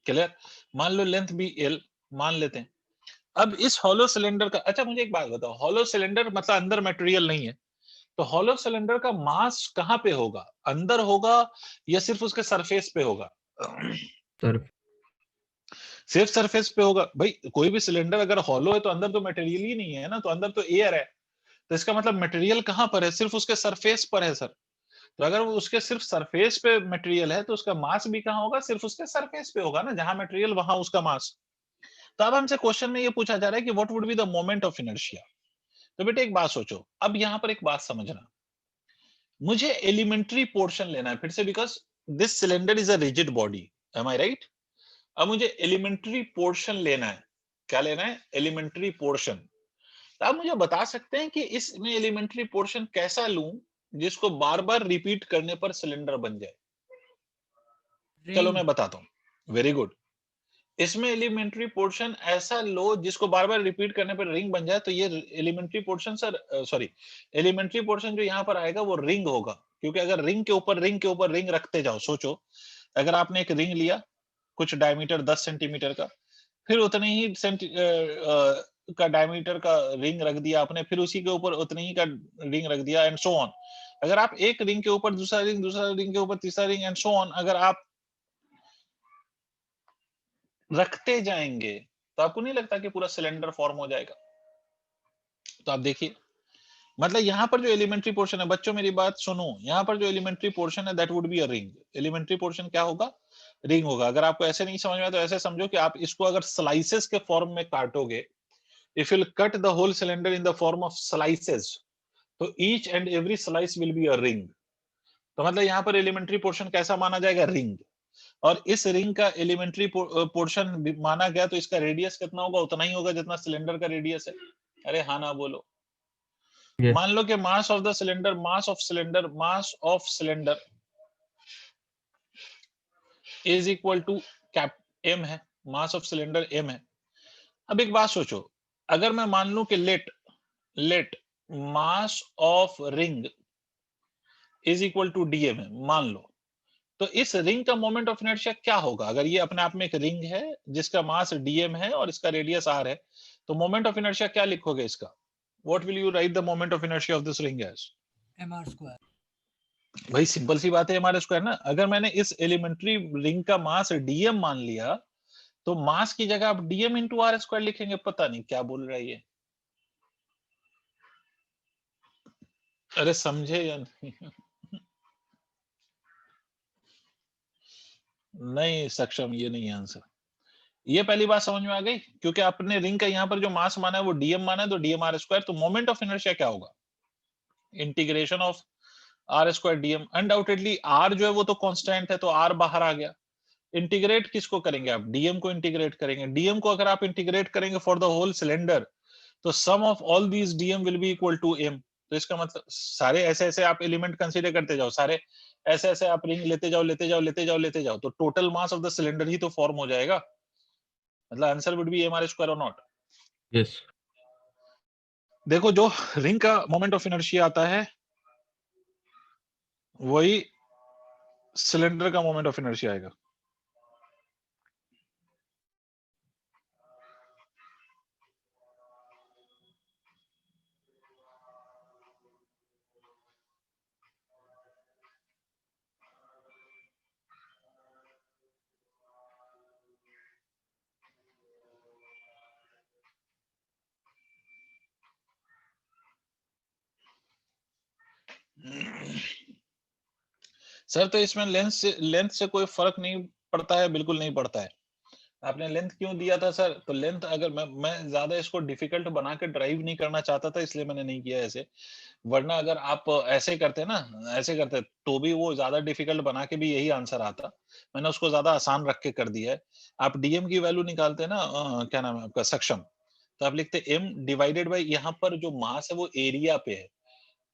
Speaker 1: clear. मान लो लेंथ बी एल मान लेते हैं। अब इस हॉलो सिलेंडर का, अच्छा मुझे एक बात बताओ, हॉलो सिलेंडर मतलब अंदर मटेरियल नहीं है, तो हॉलो सिलेंडर का मास कहां पे होगा? अंदर होगा या सिर्फ उसके सरफेस पे होगा?
Speaker 4: सर
Speaker 1: सिर्फ सरफेस पे होगा। भाई कोई भी सिलेंडर अगर हॉलो है तो अंदर तो मटेरियल ही नहीं है ना, तो अंदर तो एयर है, तो इसका मतलब मटेरियल कहां पर है? सिर्फ उसके सरफेस पर है सर। तो अगर वो उसके सिर्फ सरफेस पे मटेरियल है तो उसका मास भी कहां होगा? सिर्फ उसके सरफेस पे होगा ना, जहां मटेरियल वहां उसका मास। तो अब हमसे क्वेश्चन में ये पूछा जा रहा है कि what would be the moment of inertia. तो बेटे एक बात सोचो, अब यहां पर एक बात समझना, मुझे एलिमेंट्री पोर्शन लेना है फिर से, because this cylinder is a rigid body, am I right? अब मुझे एलिमेंट्री पोर्शन लेना है। क्या लेना है? Elementary portion. तो आप मुझे बता सकते हैं कि इसमें एलिमेंट्री पोर्शन कैसा लूं जिसको बार बार रिपीट करने पर सिलेंडर बन जाए? चलो
Speaker 2: रिंग।
Speaker 1: मैं बताता हूं। Very good. इसमें एलिमेंट्री पोर्शन ऐसा लो जिसको बार बार रिपीट करने पर रिंग बन जाए। तो ये elementary portion sir, sorry, elementary portion जो यहाँ पर आएगा वो रिंग होगा, क्योंकि अगर रिंग के ऊपर रिंग के ऊपर रिंग रखते जाओ, सोचो अगर आपने एक रिंग लिया कुछ डायमीटर 10 सेंटीमीटर का, फिर उतने ही का डायमीटर का रिंग रख दिया आपने, फिर उसी के ऊपर उतने ही का रिंग रख दिया, एंड सो ऑन। अगर आप एक रिंग के ऊपर दूसरा रिंग के ऊपर तीसरा रिंग, एंड सो ऑन, अगर आप रखते जाएंगे तो आपको नहीं लगता कि पूरा सिलेंडर फॉर्म हो जाएगा? तो आप देखिए, मतलब यहाँ पर जो एलिमेंट्री पोर्शन है, बच्चों मेरी बात सुनो, यहाँ पर जो एलिमेंट्री पोर्शन है that would be a ring. Elementary portion क्या होगा? रिंग होगा। अगर आपको ऐसे नहीं समझ में आया तो ऐसे समझो कि आप इसको अगर स्लाइसेस के फॉर्म में काटोगे, if you'll cut the whole cylinder in the form of slices, तो each and every slice will be a ring। तो मतलब यहाँ पर एलिमेंट्री पोर्शन कैसा माना जाएगा? रिंग। और इस रिंग का एलिमेंट्री पोर्शन माना गया तो इसका रेडियस कितना होगा? उतना ही होगा जितना सिलेंडर का रेडियस है। अरे हाँ ना बोलो।
Speaker 4: Yes.
Speaker 1: मान लो कि mass of the cylinder, mass of cylinder is equal to cap m है, मास ऑफ सिलेंडर एम है। अब एक बात सोचो, अगर मैं मान लूं कि let mass of ring is equal to dm है, मान लो, तो इस रिंग का मोमेंट ऑफ इनर्शिया क्या होगा? अगर ये अपने आप में एक रिंग है जिसका मास डीएम है और इसका रेडियस आर है, तो मोमेंट ऑफ इनर्शिया क्या लिखोगे इसका? What will you write the moment of inertia of this ring as?
Speaker 2: mr²।
Speaker 1: भाई सिंपल सी बात है, एमआर स्क्वायर ना। अगर मैंने इस एलिमेंट्री रिंग का मास डीएम मान लिया, तो मास की जगह आप डीएम इंटू आर स्क्वायर लिखेंगे। पता नहीं क्या बोल रहा है ये, अरे समझे या नहीं? नहीं सक्षम, ये नहीं है आंसर। ये पहली बात समझ में आ गई, क्योंकि आपने रिंग का यहाँ पर जो मास माना है वो डीएम माना है, तो डीएम आर स्क्वायर। तो मोमेंट ऑफ इनर्शिया क्या होगा? Integration of r square dm. Undoubtedly r जो है वो तो कांस्टेंट है, तो आर बाहर आ गया। इंटीग्रेट किसको करेंगे आप? डीएम को इंटीग्रेट करेंगे। डीएम को अगर आप इंटीग्रेट करेंगे फॉर द होल सिलेंडर, तो sum of all these dm will be equal to m. तो इसका मतलब सारे ऐसे ऐसे आप एलिमेंट कंसीडर करते जाओ, सारे ऐसे ऐसे आप रिंग लेते जाओ लेते जाओ लेते जाओ लेते जाओ, तो total mass of the cylinder ही तो फॉर्म हो जाएगा। मतलब answer would be m r square और नॉट।
Speaker 4: Yes.
Speaker 1: देखो, जो रिंग का मोमेंट ऑफ इनर्शिया आता है वही सिलेंडर का मोमेंट ऑफ इनर्शिया आएगा। सर तो इसमें लेंथ से कोई फर्क नहीं पड़ता है? बिल्कुल नहीं पड़ता है। आपने लेंथ क्यों दिया था सर? तो लेंथ अगर मैं ज्यादा इसको डिफिकल्ट बना के ड्राइव नहीं करना चाहता था, इसलिए मैंने नहीं किया ऐसे। वरना अगर आप ऐसे करते ना, ऐसे करते तो भी वो ज्यादा डिफिकल्ट बना के भी यही आंसर आता। मैंने उसको ज्यादा आसान रख के कर दिया है। आप डीएम की वैल्यू निकालते ना, क्या नाम है आपका, सक्षम, तो आप लिखते एम डिवाइडेड बाई, यहाँ पर जो मास है वो एरिया पे है,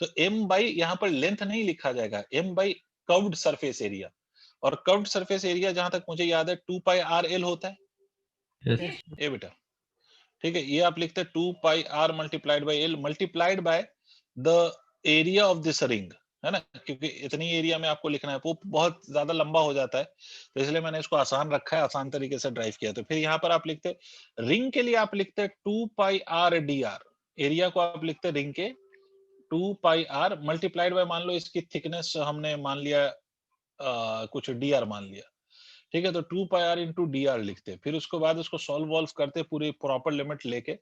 Speaker 1: तो एम बाई यहाँ पर लेंथ नहीं लिखा जाएगा, m by curved surface area. और कर्व्ड सरफेस एरिया जहां तक मुझे याद है 2 पाई आर एल होता है।
Speaker 4: Yes.
Speaker 1: ए बेटा, ठीक है, ये आप लिखते हैं 2 pi are multiplied by l multiplied by the area of this ring, है ना, क्योंकि इतनी एरिया में आपको लिखना है, वो बहुत ज्यादा लंबा हो जाता है, तो इसलिए मैंने इसको आसान रखा है, आसान तरीके से ड्राइव किया। तो फिर यहाँ पर आप लिखते रिंग के लिए आप लिखते 2 pi r d are, area को आप लिखते रिंग के 2 पाई आर मल्टीप्लाइड बाय, मान लो इसकी थिकनेस हमने मान लिया कुछ डी आर मान लिया, ठीक है, तो 2 pi are into D R लिखते, फिर उसके बाद उसको सॉल्व वॉल्व करते पूरी प्रॉपर लिमिट लेके,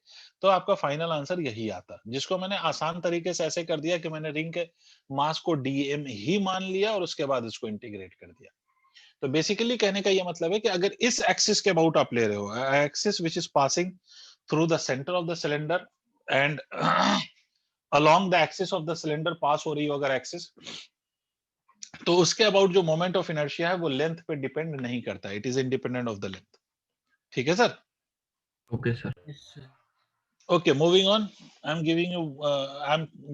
Speaker 1: तो आपका फाइनल आंसर यही आता, जिसको मैंने आसान तरीके से ऐसे कर दिया कि मैंने रिंग के मास को डीएम ही मान लिया और उसके बाद इसको इंटीग्रेट कर दिया। तो बेसिकली कहने का ये मतलब है कि अगर इस एक्सिस के अबाउट आप ले रहे हो, axis which is passing through the centre of the cylinder and along the axis of the cylinder pass हो रही हो अगर axis, तो उसके अबाउट जो मोमेंट ऑफ इनर्शिया है वो लेंथ पे डिपेंड नहीं करता, it is independent of the length. ठीक है sir?
Speaker 4: Okay, sir.
Speaker 2: Yes, sir.
Speaker 1: Okay, moving on. I'm giving you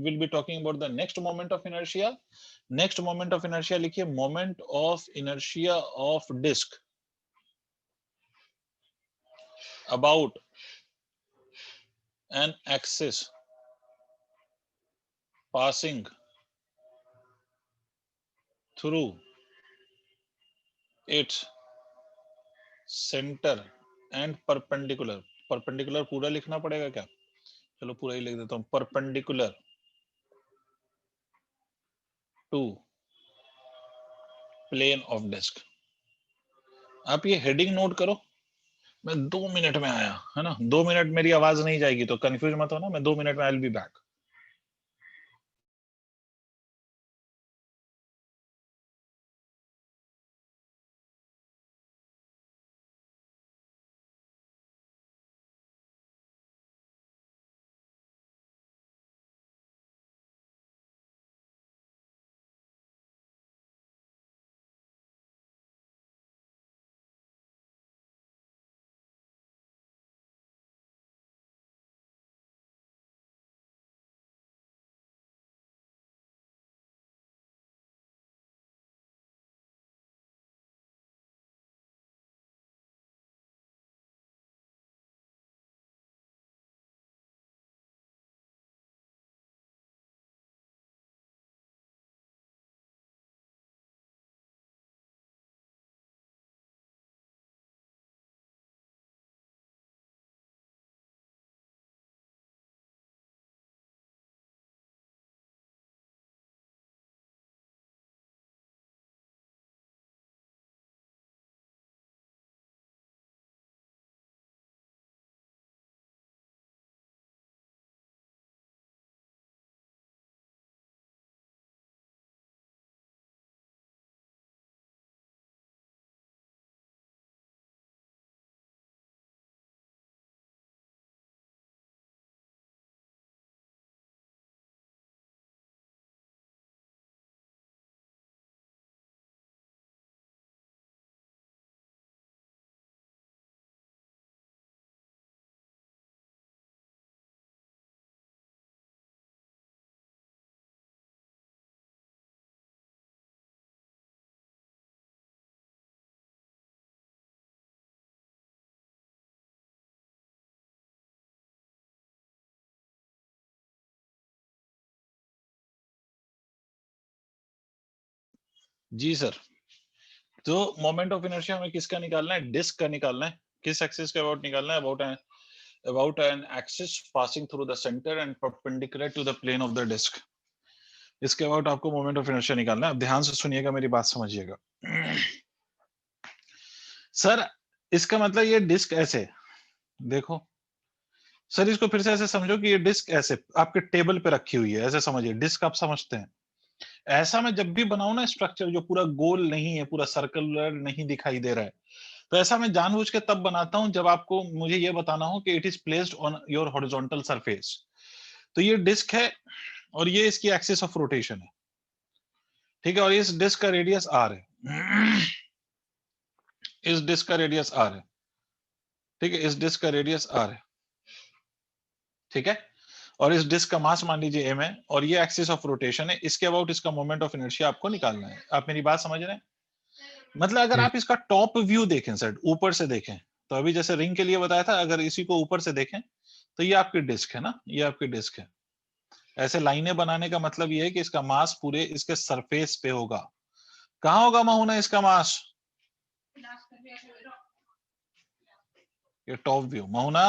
Speaker 1: will be talking about the next moment of inertia. Next moment of inertia लिखिए, moment of inertia of disk about an axis passing through its center and perpendicular. Perpendicular पूरा लिखना पड़ेगा क्या? चलो पूरा ही लिख देता हूं, perpendicular to plane of disk। आप ये हेडिंग नोट करो। मैं 2 मिनट में आया, है ना? 2 मिनट मेरी आवाज नहीं जाएगी तो कंफ्यूज मत होना, मैं 2 मिनट में आई विल बी बैक। जी सर, तो मोमेंट ऑफ इनर्शिया हमें किसका निकालना है? डिस्क का निकालना है। किस एक्सिस के अबाउट निकालना है? about an axis passing through the center and perpendicular to the plane of the disk। इसके अबाउट आपको मोमेंट ऑफ इनर्शिया निकालना है। अब ध्यान से सुनिएगा, मेरी बात समझिएगा। सर इसका मतलब ये डिस्क ऐसे देखो सर, इसको फिर से ऐसे समझो कि ये डिस्क ऐसे आपके टेबल पे रखी हुई है, ऐसे समझिए। डिस्क आप समझते हैं, ऐसा मैं जब भी बनाऊं ना स्ट्रक्चर जो पूरा गोल नहीं है, पूरा सर्कुलर नहीं दिखाई दे रहा है, तो ऐसा मैं जानबूझ के तब बनाता हूं जब आपको मुझे ये बताना हो कि it is placed on your horizontal surface. तो ये डिस्क है और ये इसकी एक्सिस ऑफ रोटेशन है, ठीक है? और इस डिस्क का रेडियस आर है, इस डिस्क का रेडियस आर है, ठीक है? इस डिस्क का रेडियस आर है, ठीक है? और इस डिस्क का मास मान लीजिए m है और ये एक्सिस ऑफ रोटेशन है। इसके अबाउट इसका मोमेंट ऑफ इनर्शिया आपको निकालना है। आप मेरी बात समझ रहे हैं? मतलब अगर
Speaker 4: Yes.
Speaker 1: आप इसका टॉप व्यू देखें सर, ऊपर से देखें, तो अभी जैसे रिंग के लिए बताया था, अगर इसी को ऊपर से देखें तो ये आपकी डिस्क है ना, ये आपकी डिस्क है। ऐसे लाइनें बनाने का मतलब ये है कि इसका मास पूरे इसके सरफेस पे होगा। कहां होगा महुना इसका मास? ये top view. Mahuna,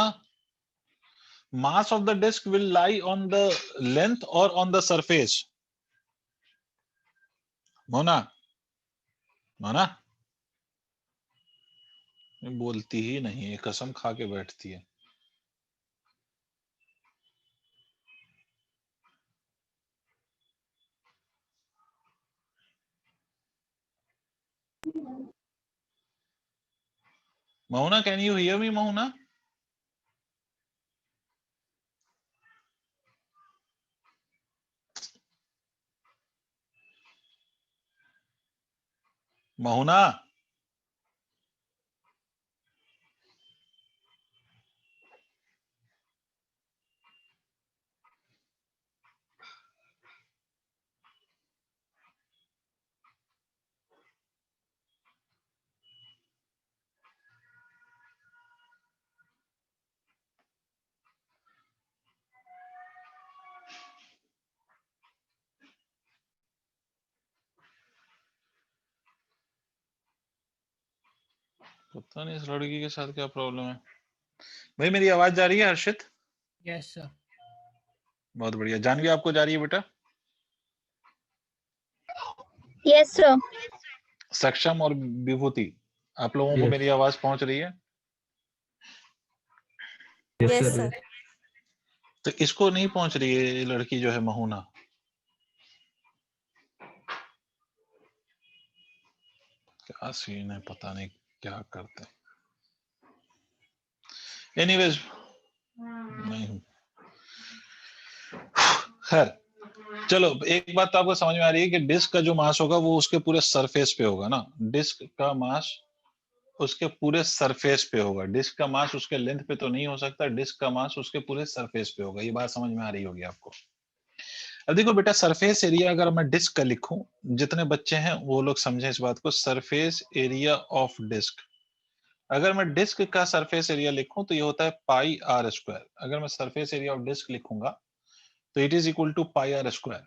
Speaker 1: mass of the disk will lie on the length or on the surface? Mona, Mona बोलती ही नहीं है, कसम खा के बैठती है। Mona, can you hear me Mona? Mahuna, पता नहीं इस लड़की के साथ क्या प्रॉब्लम है। भाई मेरी आवाज जा रही है हर्षित?
Speaker 2: Yes sir.
Speaker 1: बहुत बढ़िया। जानवी आपको जा रही है बेटा?
Speaker 3: Yes sir.
Speaker 1: सक्षम और विभूति, आप लोगों को
Speaker 4: Yes.
Speaker 1: मेरी आवाज पहुंच रही है?
Speaker 4: Yes,
Speaker 5: Yes,
Speaker 4: sir.
Speaker 5: sir.
Speaker 1: तो इसको नहीं पहुंच रही है, ये लड़की जो है महुना। क्या सीन है, पता नहीं क्या करते हैं। एनीवेज, नहीं, खैर चलो, एक बात तो आपको समझ में आ रही है कि डिस्क का जो मास होगा वो उसके पूरे सरफेस पे होगा ना। डिस्क का मास उसके पूरे सरफेस पे होगा। डिस्क का मास उसके लेंथ पे तो नहीं हो सकता, डिस्क का मास उसके पूरे सरफेस पे होगा। ये बात समझ में आ रही होगी आपको। अब देखो बेटा, सरफेस एरिया अगर मैं डिस्क का लिखूं, जितने बच्चे हैं वो लोग समझें इस बात को, सरफेस एरिया ऑफ डिस्क, अगर मैं डिस्क का सरफेस एरिया लिखूं तो ये होता है पाई आर स्क्वायर। अगर मैं सरफेस एरिया ऑफ डिस्क लिखूंगा तो it is equal to pi r square.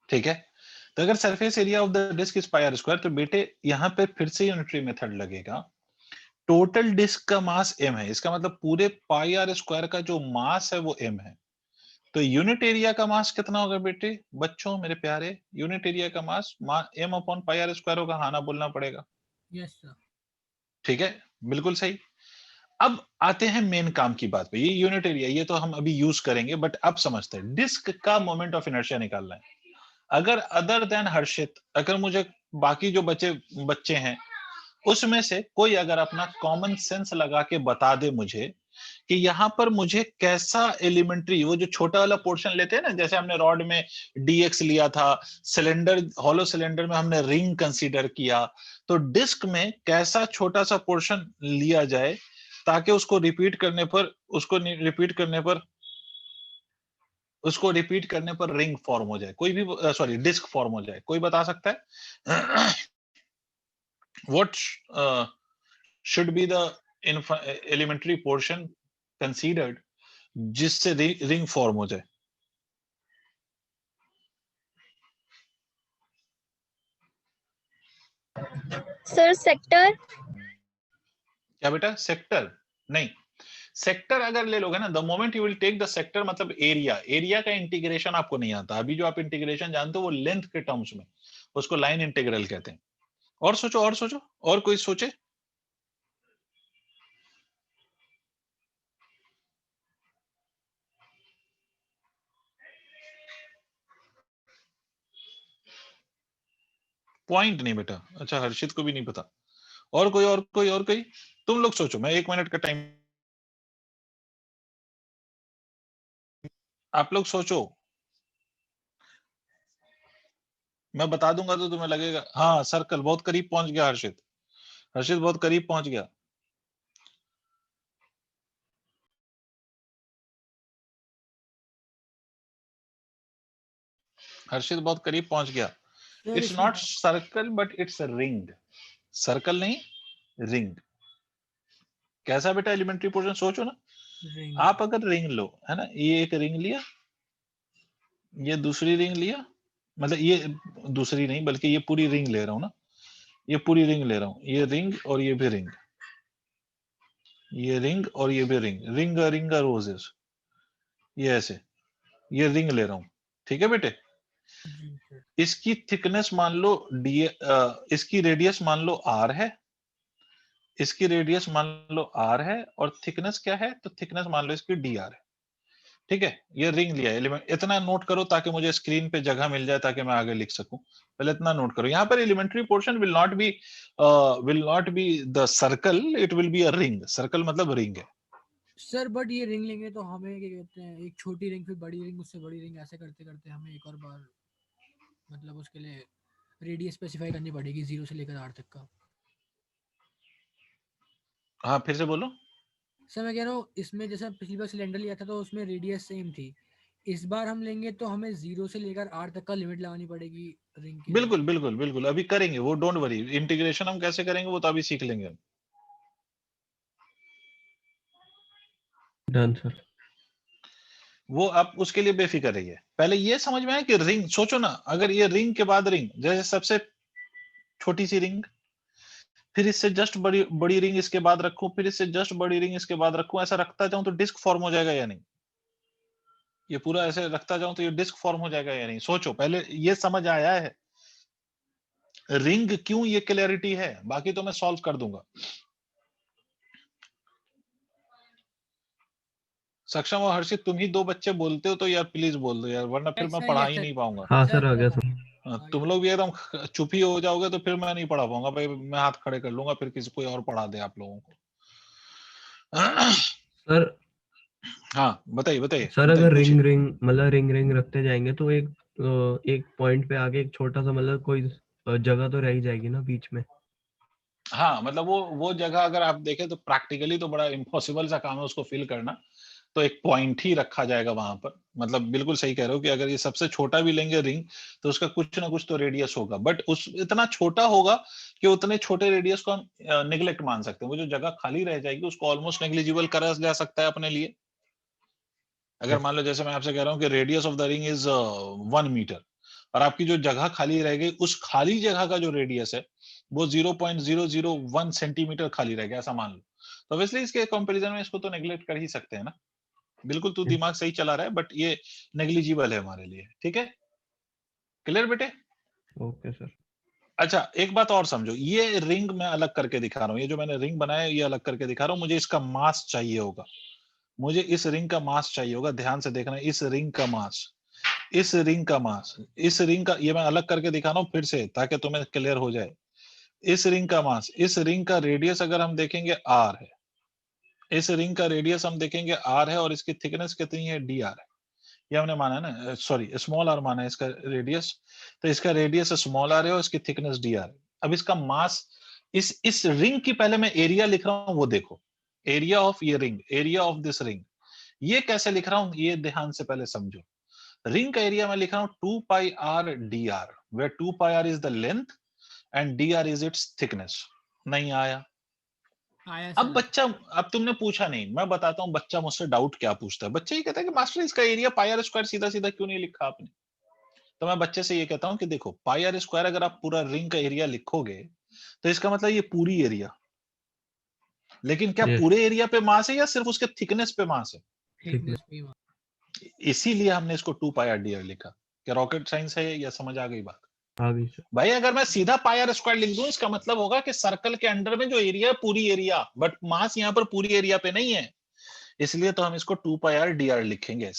Speaker 1: ठीक है, तो अगर surface area of the disc is pi r square, तो बेटे यहां पे फिर से यूनिटरी मेथड लगेगा। टोटल डिस्क का मास m है, इसका मतलब पूरे पाई आर स्क्वायर का जो मास है वो m है। तो यूनिट एरिया का मास कितना होगा बेटे? बच्चों मेरे प्यारे, यूनिट एरिया का mass m upon pi r square होगा। हाँ ना बोलना पड़ेगा।
Speaker 2: Yes sir.
Speaker 1: ठीक है, बिल्कुल सही। अब आते हैं मेन काम की बात पे। ये यूनिट एरिया ये तो हम अभी यूज करेंगे, बट अब समझते हैं डिस्क का मोमेंट ऑफ इनर्शिया निकालना है। अगर अदर देन हर्षित, अगर मुझे बाकी जो बच्चे हैं उसमें से कोई अगर अपना कॉमन सेंस लगा के बता दे मुझे कि यहां पर मुझे कैसा एलिमेंट्री, वो जो छोटा वाला पोर्शन लेते हैं ना, जैसे हमने रॉड में डीएक्स लिया था, सिलेंडर, हॉलो सिलेंडर में हमने रिंग कंसीडर किया, तो डिस्क में कैसा छोटा सा पोर्शन लिया जाए ताकि उसको रिपीट करने पर रिंग फॉर्म हो जाए, कोई भी, सॉरी, डिस्क फॉर्म हो जाए। कोई बता सकता है? What should be the elementary portion considered जिससे रिंग फॉर्म हो जाए?
Speaker 3: Sir sector.
Speaker 1: क्या बेटा? सेक्टर नहीं। सेक्टर अगर ले लोगे ना, the moment you will take the sector, मतलब एरिया, एरिया का इंटीग्रेशन आपको नहीं आता। अभी जो आप इंटीग्रेशन जानते हो वो लेंथ के टर्म्स में, उसको लाइन इंटीग्रल कहते हैं। और सोचो, और सोचो, और कोई सोचे। पॉइंट नहीं बेटा। अच्छा, हर्षित को भी नहीं पता। और कोई, और कोई, और कोई? तुम लोग सोचो, मैं 1 मिनट का टाइम, आप लोग सोचो, मैं बता दूंगा तो तुम्हें लगेगा। हाँ, सर्कल, बहुत करीब पहुंच गया हर्षित। हर्षित बहुत करीब पहुंच गया। हर्षित बहुत करीब पहुंच गया।
Speaker 2: सर
Speaker 1: इट्स
Speaker 2: इसमें
Speaker 1: not circle but it's a ring. Circle नहीं, रिंग। कैसा बेटा एलिमेंट्री पोर्शन? सोचो ना,
Speaker 2: रिंग।
Speaker 1: आप अगर रिंग लो, है ना, ये एक रिंग लिया, ये दूसरी रिंग लिया, मतलब ये दूसरी नहीं बल्कि ये पूरी रिंग ले रहा हूं ना, ये पूरी रिंग ले रहा हूं, ये रिंग और ये भी रिंग, ये रिंग और ये भी रिंग, रिंग रिंग रोजेस, ये ऐसे, ये रिंग ले रहा हूं। ठीक है बेटे,
Speaker 2: जी सर।
Speaker 1: इसकी थिकनेस मान लो डी, इसकी रेडियस मान लो आर है, इसकी रेडियस मान लो आर है, और थिकनेस क्या है? तो थिकनेस मान लो इसकी डी आर है। ठीक है, ये रिंग लिया एलिमेंट। इतना नोट करो ताकि मुझे स्क्रीन पे जगह मिल जाए ताकि मैं आगे लिख सकूं। पहले इतना नोट करो, यहाँ पर elementary portion will not be the circle, it will be a ring. Circle मतलब रिंग है।
Speaker 2: सर बट ये रिंग लेंगे तो हमें क्या कहते हैं, एक छोटी रिंग फिर बड़ी रिंग, उससे बड़ी रिंग, ऐसे करते करते हमें एक और बार मतलब उसके लिए रेडियस स्पेसिफाई करनी पड़ेगी 0 से लेकर r तक का।
Speaker 1: हाँ फिर से बोलो।
Speaker 2: सर मैं कह रहा हूँ इसमें जैसे पिछली बार सिलेंडर लिया था तो उसमें रेडियस सेम थी, इस बार हम लेंगे तो हमें 0 से लेकर r तक का लिमिट लगानी पड़ेगी रिंग के लिए।
Speaker 1: बिल्कुल बिल्कुल बिल्कुल, अभी करेंगे वो, डोंट वरी। इंटीग्रेशन हम कैसे करेंगे वो तो अभी सीख लेंगे हम।
Speaker 4: Done sir.
Speaker 1: वो आप उसके लिए बेफिक्र रहिए। पहले ये समझ में आया कि रिंग, सोचो ना, अगर ये रिंग के बाद रिंग, जैसे सबसे छोटी सी रिंग, फिर इससे जस्ट बड़ी बड़ी रिंग इसके बाद रखूं, फिर इससे जस्ट बड़ी रिंग इसके बाद रखूं, ऐसा रखता जाऊं तो डिस्क फॉर्म हो जाएगा या नहीं? ये पूरा ऐसे रखता जाऊं तो ये डिस्क फॉर्म हो जाएगा या नहीं? सोचो, पहले ये समझ आया है रिंग क्यों, ये क्लैरिटी है, बाकी तो मैं सॉल्व कर दूंगा। सक्षम और हर्षित, तुम ही दो बच्चे बोलते हो तो यार प्लीज बोल दो यार, वरना फिर मैं पढ़ा ही नहीं पाऊंगा।
Speaker 4: हाँ सर आ गया सर।
Speaker 1: तुम लोग भी एकदम चुप ही हो जाओगे तो फिर मैं नहीं पढ़ा पाऊंगा भाई, मैं हाथ खड़े कर लूंगा, फिर किसी कोई और पढ़ा दे आप लोगों को।
Speaker 4: सर
Speaker 1: हाँ बताइए बताइए
Speaker 4: सर
Speaker 1: बताइए,
Speaker 4: अगर
Speaker 1: पूछिए।
Speaker 4: रिंग रिंग मतलब रिंग रिंग रखते जाएंगे तो एक पॉइंट पे आगे एक छोटा सा मतलब कोई जगह तो रह ही जाएगी ना बीच में।
Speaker 1: हाँ मतलब वो जगह अगर आप देखें तो प्रैक्टिकली तो बड़ा इम्पॉसिबल सा काम है उसको फिल करना, तो एक पॉइंट ही रखा जाएगा वहां पर। मतलब बिल्कुल सही कह रहे हो कि अगर ये सबसे छोटा भी लेंगे रिंग तो उसका कुछ ना कुछ तो रेडियस होगा, बट उस इतना छोटा होगा कि उतने छोटे रेडियस को हम निगलेक्ट मान सकते हैं। वो जो जगह खाली रह जाएगी उसको ऑलमोस्ट नेग्लिजिबल करा जा सकता है अपने लिए। अगर मान लो जैसे मैं आपसे कह रहा हूँ कि radius of the ring is 1 metre, और आपकी जो जगह खाली रह गई उस खाली जगह का जो रेडियस है वो 0.001 सेंटीमीटर खाली रह गया, ऐसा मान लो, तो ऑब्वियसली इसके कंपैरिजन में इसको तो नेग्लेक्ट कर ही सकते हैं ना। बिल्कुल तू दिमाग सही चला रहा है, बट ये नेग्लिजिबल है हमारे लिए। ठीक है, क्लियर बेटे?
Speaker 4: Okay sir.
Speaker 1: अच्छा एक बात और समझो, ये रिंग मैं अलग करके दिखा रहा हूँ, ये जो मैंने रिंग बनाया है ये अलग करके दिखा रहा हूँ, मुझे इसका मास चाहिए होगा, मुझे इस रिंग का मास चाहिए होगा। ध्यान से देखना, इस रिंग का मास, इस रिंग का मास, इस रिंग का, ये मैं अलग करके दिखा रहा हूँ फिर से ताकि तुम्हें क्लियर हो जाए। इस रिंग का मास, इस रिंग का रेडियस अगर हम देखेंगे आर है, इस रिंग का रेडियस हम देखेंगे आर है, और इसकी थिकनेस कितनी है, डी आर है। ये हमने माना है ना, सॉरी स्मॉल आर माना है इसका रेडियस, तो इसका रेडियस स्मॉल आर है और इसकी थिकनेस डी आर है। अब इसका मास, इस रिंग की पहले मैं एरिया लिख रहा हूं, वो देखो, एरिया ऑफ ये ring, area of this ring, ये कैसे लिख रहा हूं ये ध्यान से पहले समझो। रिंग का एरिया मैं लिख रहा हूं 2 pi r d r, where 2 pi r is the length and d r is its thickness. नहीं आया?
Speaker 2: आया
Speaker 1: अब
Speaker 2: सर।
Speaker 1: बच्चा, अब तुमने पूछा नहीं, मैं बताता हूं बच्चा मुझसे डाउट क्या पूछता है। बच्चा ये कहता है कि मास्टर इसका एरिया पाई आर स्क्वायर सीधा सीधा क्यों नहीं लिखा आपने? तो मैं बच्चे से ये कहता हूं कि देखो, पाई आर स्क्वायर अगर आप पूरा रिंग का एरिया लिखोगे तो इसका मतलब ये पूरी एरिया, लेकिन क्या
Speaker 4: Yes,
Speaker 1: पूरे एरिया पे मास है या सिर्फ उसके थिकनेस पे मास है?
Speaker 2: थिकनेस पे ही
Speaker 1: इसीलिए हमने इसको 2 पाई आर डी आर लिखा। क्या रॉकेट साइंस है या समझ आ गई बात?
Speaker 4: आ गई सर।
Speaker 1: भाई अगर मैं सीधा पाई आर स्क्वायर लिख दूं इसका मतलब होगा कि सर्कल के अंडर में जो एरिया है पूरी एरिया, बट मास यहाँ पर पूरी एरिया पे नहीं है, इसलिए तो हम इसको 2 पाई आर डी आर लिखेंगे।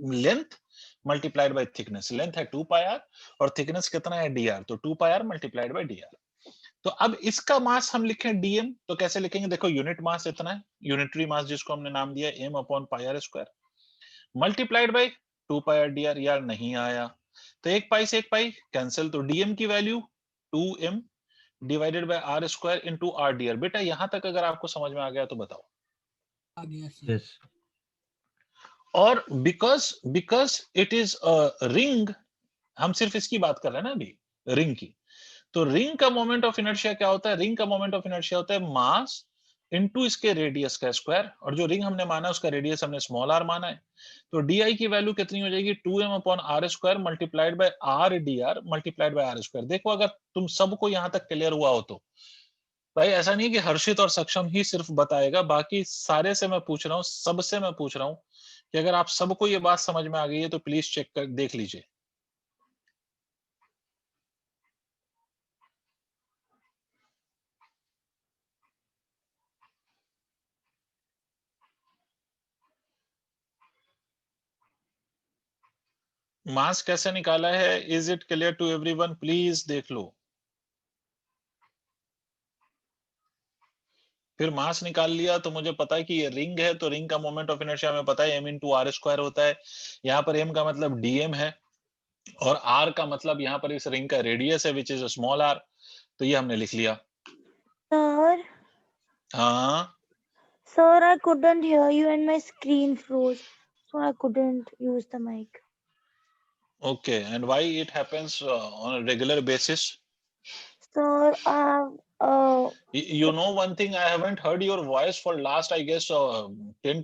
Speaker 1: Length multiplied bye thickness, length है 2 पाई आर और थिकनेस कितना है, डी आर, तो 2 pi are multiplied by d r. तो अब इसका मास हम लिखें डीएम, तो कैसे लिखेंगे? देखो यूनिट मास इतना है, यूनिटरी मास जिसको हमने नाम दिया m upon pi r square, multiplied by 2 pi r d r. यार नहीं आया, तो एक पाई से एक पाई कैंसिल, तो डीएम की value 2m divided by r square into r d r. बेटा यहां तक अगर आपको समझ में आ गया तो बताओ।
Speaker 2: आ गया सर।
Speaker 4: यस
Speaker 1: और because because it is a ring, हम सिर्फ इसकी बात कर रहे हैं ना अभी, रिंग की, तो रिंग का मोमेंट ऑफ इनर्शिया क्या होता है? रिंग का मोमेंट ऑफ इनर्शिया होता है मास इनटू इसके रेडियस का स्क्वायर, और जो रिंग हमने माना उसका रेडियस हमने स्मॉल आर माना है, तो डी आई की वैल्यू कितनी हो जाएगी, 2m upon r square multiplied by r d r multiplied by r square. देखो अगर तुम सबको यहां तक क्लियर हुआ हो तो भाई, ऐसा नहीं कि हर्षित और सक्षम ही सिर्फ बताएगा, बाकी सारे से मैं पूछ रहा हूँ, सबसे मैं पूछ रहा हूँ कि अगर आप सबको ये बात समझ में आ गई है तो प्लीज चेक कर देख लीजिए। मास कैसे निकाला है, is it clear to everyone? Please देख लो। फिर मास निकाल लिया तो मुझे पता है कि ये रिंग है, तो रिंग का मोमेंट ऑफ इनर्शिया हमें पता है m इंटू आर स्क्वायर होता है। यहाँ पर m का मतलब dm है, और r का मतलब यहाँ पर इस रिंग का रेडियस है विच इज स्मॉल r, तो ये हमने लिख लिया।
Speaker 6: Sir,
Speaker 1: हाँ
Speaker 6: sir, I couldn't hear you and my screen froze, so I couldn't use the mic.
Speaker 1: okay, and why it happens on a regular basis?
Speaker 6: Sir,
Speaker 1: You know one thing, I haven't heard your voice for last I guess 10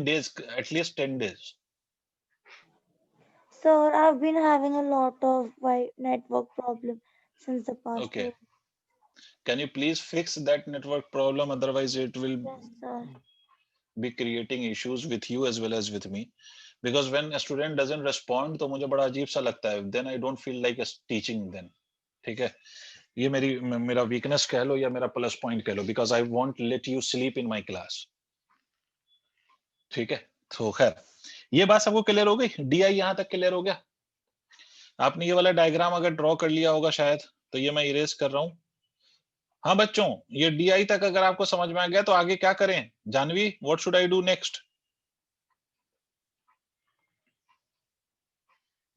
Speaker 1: days, at least 10 days.
Speaker 6: sir, I've been having a lot of network problem since the past
Speaker 1: Okay,
Speaker 6: 2.
Speaker 1: can you please fix that network problem, otherwise it will
Speaker 6: Yes, sir.
Speaker 1: be creating issues with you as well as with me, because when a student doesn't respond तो मुझे बड़ा अजीब सा लगता है, then I don't feel like teaching then. ठीक है, ये मेरा वीकनेस कह लो या मेरा प्लस पॉइंट कह लो, because I won't let you sleep in my class. ठीक है, तो खैर ये बात सबको क्लियर हो गई, DI यहाँ तक क्लियर हो गया। आपने ये वाला डायग्राम अगर ड्रॉ कर लिया होगा शायद, तो ये मैं इरेज कर रहा हूं। हाँ बच्चों, ये DI तक अगर आपको समझ में आ गया तो आगे क्या करें? Janvi, what should I do next?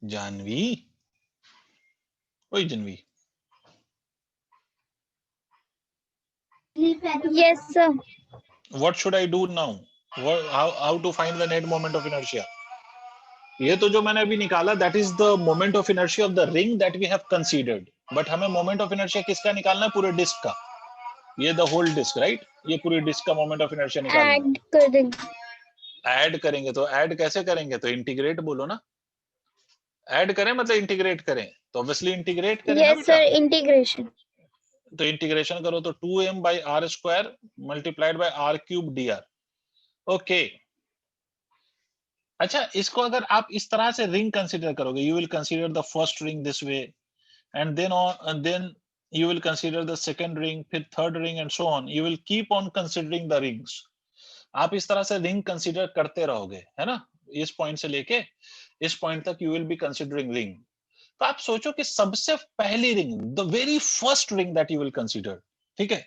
Speaker 1: Janvi, ओए Janvi,
Speaker 3: Yes, sir.
Speaker 1: what should I do now? How to find the net moment of inertia? ये तो जो मैंने अभी निकाला, that is the moment of inertia of the ring that we have considered. But हमें moment of inertia किसका निकालना है? पूरे डिस्क का। ये the whole disk, right? ये पूरी डिस्क का moment of inertia निकालना है।
Speaker 3: Add कर देंगे।
Speaker 1: ऐड करेंगे, तो ऐड कैसे करेंगे? तो इंटीग्रेट बोलो ना। ऐड करें मतलब इंटीग्रेट करें, तो ऑब्वियसली इंटीग्रेट करें ना
Speaker 3: Yes,
Speaker 1: बेटा।
Speaker 3: sir. Integration.
Speaker 1: तो इंटीग्रेशन करो तो 2m by r square multiplied by r cube dr। Okay, अच्छा इसको अगर आप इस तरह से रिंग कंसीडर करोगे, you will consider the first ring this way, and then you will consider the second ring, फिर third ring and so on. You will keep on considering the rings. आप इस तरह से रिंग कंसीडर करते रहोगे, है ना? इस पॉइंट से लेके इस पॉइंट तक you will be considering ring. तो आप सोचो कि सबसे पहली ring, the very first ring that you will consider, ठीक है,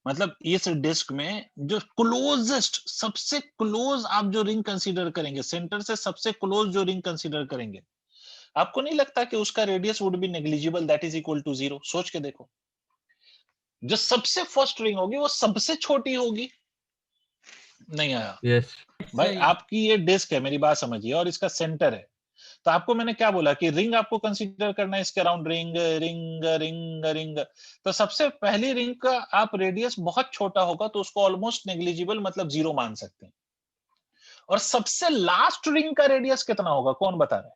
Speaker 1: मतलब इस डिस्क में जो क्लोजेस्ट, सबसे क्लोज आप जो रिंग कंसीडर करेंगे, सेंटर से सबसे क्लोज जो रिंग कंसीडर करेंगे, आपको नहीं लगता कि उसका radius would be negligible, that is equal to 0? सोच के देखो, जो सबसे फर्स्ट रिंग होगी वो सबसे छोटी होगी। नहीं आया?
Speaker 4: यस
Speaker 1: भाई आपकी ये डिस्क है, मेरी बात समझिए, और इसका सेंटर है, तो आपको मैंने क्या बोला कि रिंग आपको कंसीडर करना है इसके around, ring ring ring ring. तो सबसे पहली रिंग का आप रेडियस बहुत छोटा होगा तो उसको ऑलमोस्ट नेग्लिजिबल मतलब 0 मान सकते हैं। और सबसे लास्ट रिंग का रेडियस कितना होगा, कौन बता रहा है?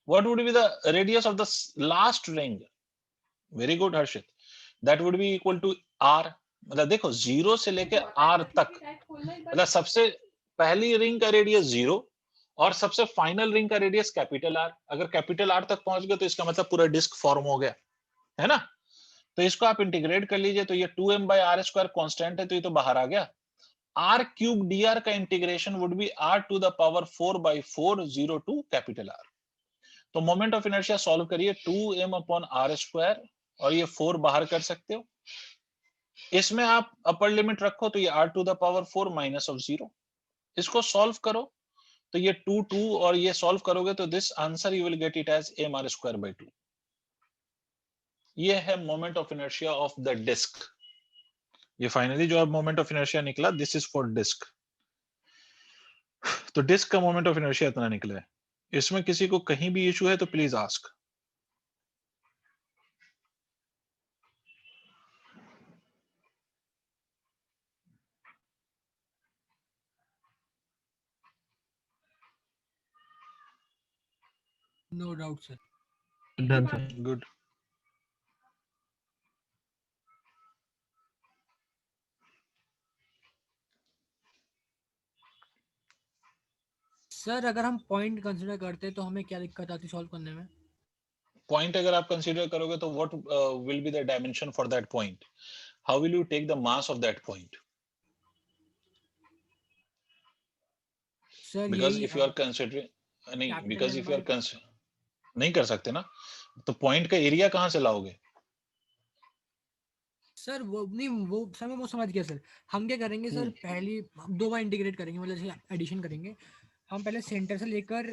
Speaker 1: What would be the radius of the last ring? Very good, Harshit. That would be equal to r। मतलब देखो 0 से लेके r तक, मतलब सबसे पहली रिंग का रेडियस 0 और सबसे फाइनल रिंग का रेडियस कैपिटल R। अगर कैपिटल R तक पहुंच गए तो इसका मतलब पूरा डिस्क फॉर्म हो गया, है ना? तो इसको आप इंटीग्रेट कर लीजिए, तो ये 2m by r square constant है, तो ये तो बाहर आ गया। r cube dr का integration would be r to the power 4 by 4 0 to capital R। तो मोमेंट ऑफ इनर्शिया सॉल्व करिए, 2m upon r square, और ये 4 बाहर कर सकते हो, इसमें आप अपर लिमिट रखो तो ये r to the power 4 minus of 0। इसको सॉल्व करो तो ये 2 2, और ये सॉल्व करोगे तो this answer you will get it as mr square by 2। ये है moment of inertia of the disc. ये फाइनली जो अब मोमेंट ऑफ इनर्शिया निकला, दिस इज फॉर डिस्क। तो डिस्क का मोमेंट ऑफ इनर्शिया इतना निकला है। इसमें किसी को कहीं भी इशू है तो please ask.
Speaker 2: No doubt, sir.
Speaker 4: Done sir.
Speaker 1: Good.
Speaker 2: Sir अगर हम पॉइंट कंसीडर करते तो हमें क्या दिक्कत आती सॉल्व करने में?
Speaker 1: पॉइंट अगर आप कंसीडर करोगे तो what will be the dimension for that point? How will you take the mass of that point?
Speaker 2: Sir
Speaker 1: because
Speaker 2: यही
Speaker 1: इफ यू आर कंसीडरिंग, नहीं,
Speaker 2: capital
Speaker 1: because
Speaker 2: M
Speaker 1: if you
Speaker 2: by
Speaker 1: r नहीं कर सकते ना, तो point का area कहां से लाओगे?
Speaker 2: सर वो नहीं, वो सर मैं वो समझ गया सर। हम क्या करेंगे सर, पहली हम 2 बार इंटीग्रेट करेंगे, मतलब जैसे एडिशन करेंगे हम पहले सेंटर से लेकर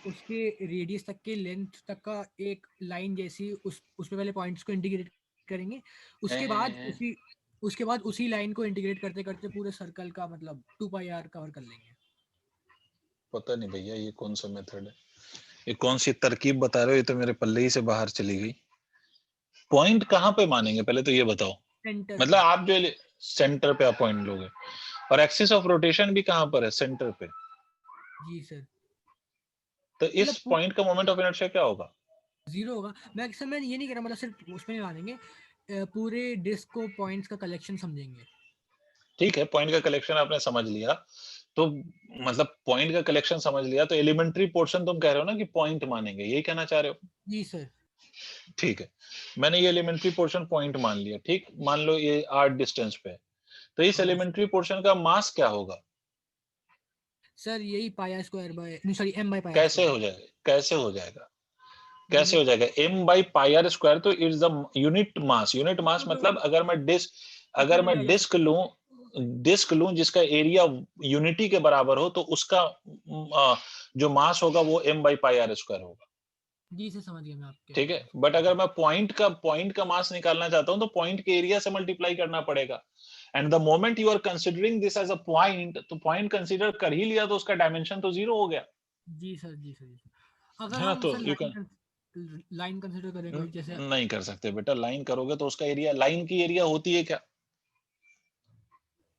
Speaker 2: उसके रेडियस तक के लेंथ तक का एक लाइन जैसी उसमें पहले पॉइंट्स को इंटीग्रेट करेंगे, उसके बाद उसी लाइन को इंटीग्रेट करते करते पूरे सर्कल का मतलब 2πr कवर कर लेंगे।
Speaker 1: पता नहीं भैया ये कौन सा मेथड है, ये कौन सी तरकीब बता रहे हो, ये तो मेरे पल्ले ही से बाहर चली गई। पॉइंट कहाँ पे मानेंगे पहले तो ये बताओ,
Speaker 2: सेंटर
Speaker 1: मतलब आप जो सेंटर पे आप पॉइंट लोगे, और एक्सिस ऑफ रोटेशन भी कहाँ पर है, सेंटर पे।
Speaker 2: जी सर।
Speaker 1: तो इस पॉइंट का मोमेंट ऑफ इनर्शिया क्या होगा,
Speaker 2: 0 होगा। मैं ये नहीं कह रहा, मतलब सिर्फ उसमें नहीं मानेंगे, पूरे डिस्क को पॉइंट्स का कलेक्शन समझेंगे।
Speaker 1: ठीक है, पॉइंट का कलेक्शन आपने समझ लिया, तो मतलब पॉइंट का कलेक्शन समझ लिया, तो एलिमेंट्री पोर्शन तुम कह रहे हो ना कि पॉइंट मानेंगे, यही कहना चाह रहे हो?
Speaker 2: जी सर।
Speaker 1: ठीक है, मैंने ये एलिमेंट्री पोर्शन पॉइंट मान लिया, ठीक, मान लो ये r डिस्टेंस पे है, तो इस एलिमेंट्री पोर्शन का मास क्या होगा
Speaker 2: सर? यही पाई स्क्वायर बाय, नहीं सॉरी, m बाय पाई।
Speaker 1: कैसे हो जाएगा, कैसे हो जाएगा, कैसे हो जाएगा? m by pi r square, तो it's the unit mass. Unit mass मतलब अगर मैं डिस्क लूं जिसका एरिया यूनिटी के बराबर हो, तो उसका जो मास होगा वो m by pi r square होगा।
Speaker 2: जी से समझ गया मैं आपके।
Speaker 1: ठीक है, बट अगर मैं पॉइंट का मास निकालना चाहता हूं तो पॉइंट के एरिया से मल्टीप्लाई करना पड़ेगा, and the moment you are considering this as a point, तो पॉइंट कंसीडर कर ही लिया तो उसका डायमेंशन तो 0 हो गया।
Speaker 2: जी सर, जी सर, जी सर। अगर
Speaker 1: है ना,
Speaker 2: हम
Speaker 1: तो
Speaker 2: sir
Speaker 1: you can
Speaker 2: line consider करेंगे जैसे।
Speaker 1: नहीं कर सकते बेटा, लाइन करोगे तो उसका एरिया, लाइन की एरिया होती है क्या?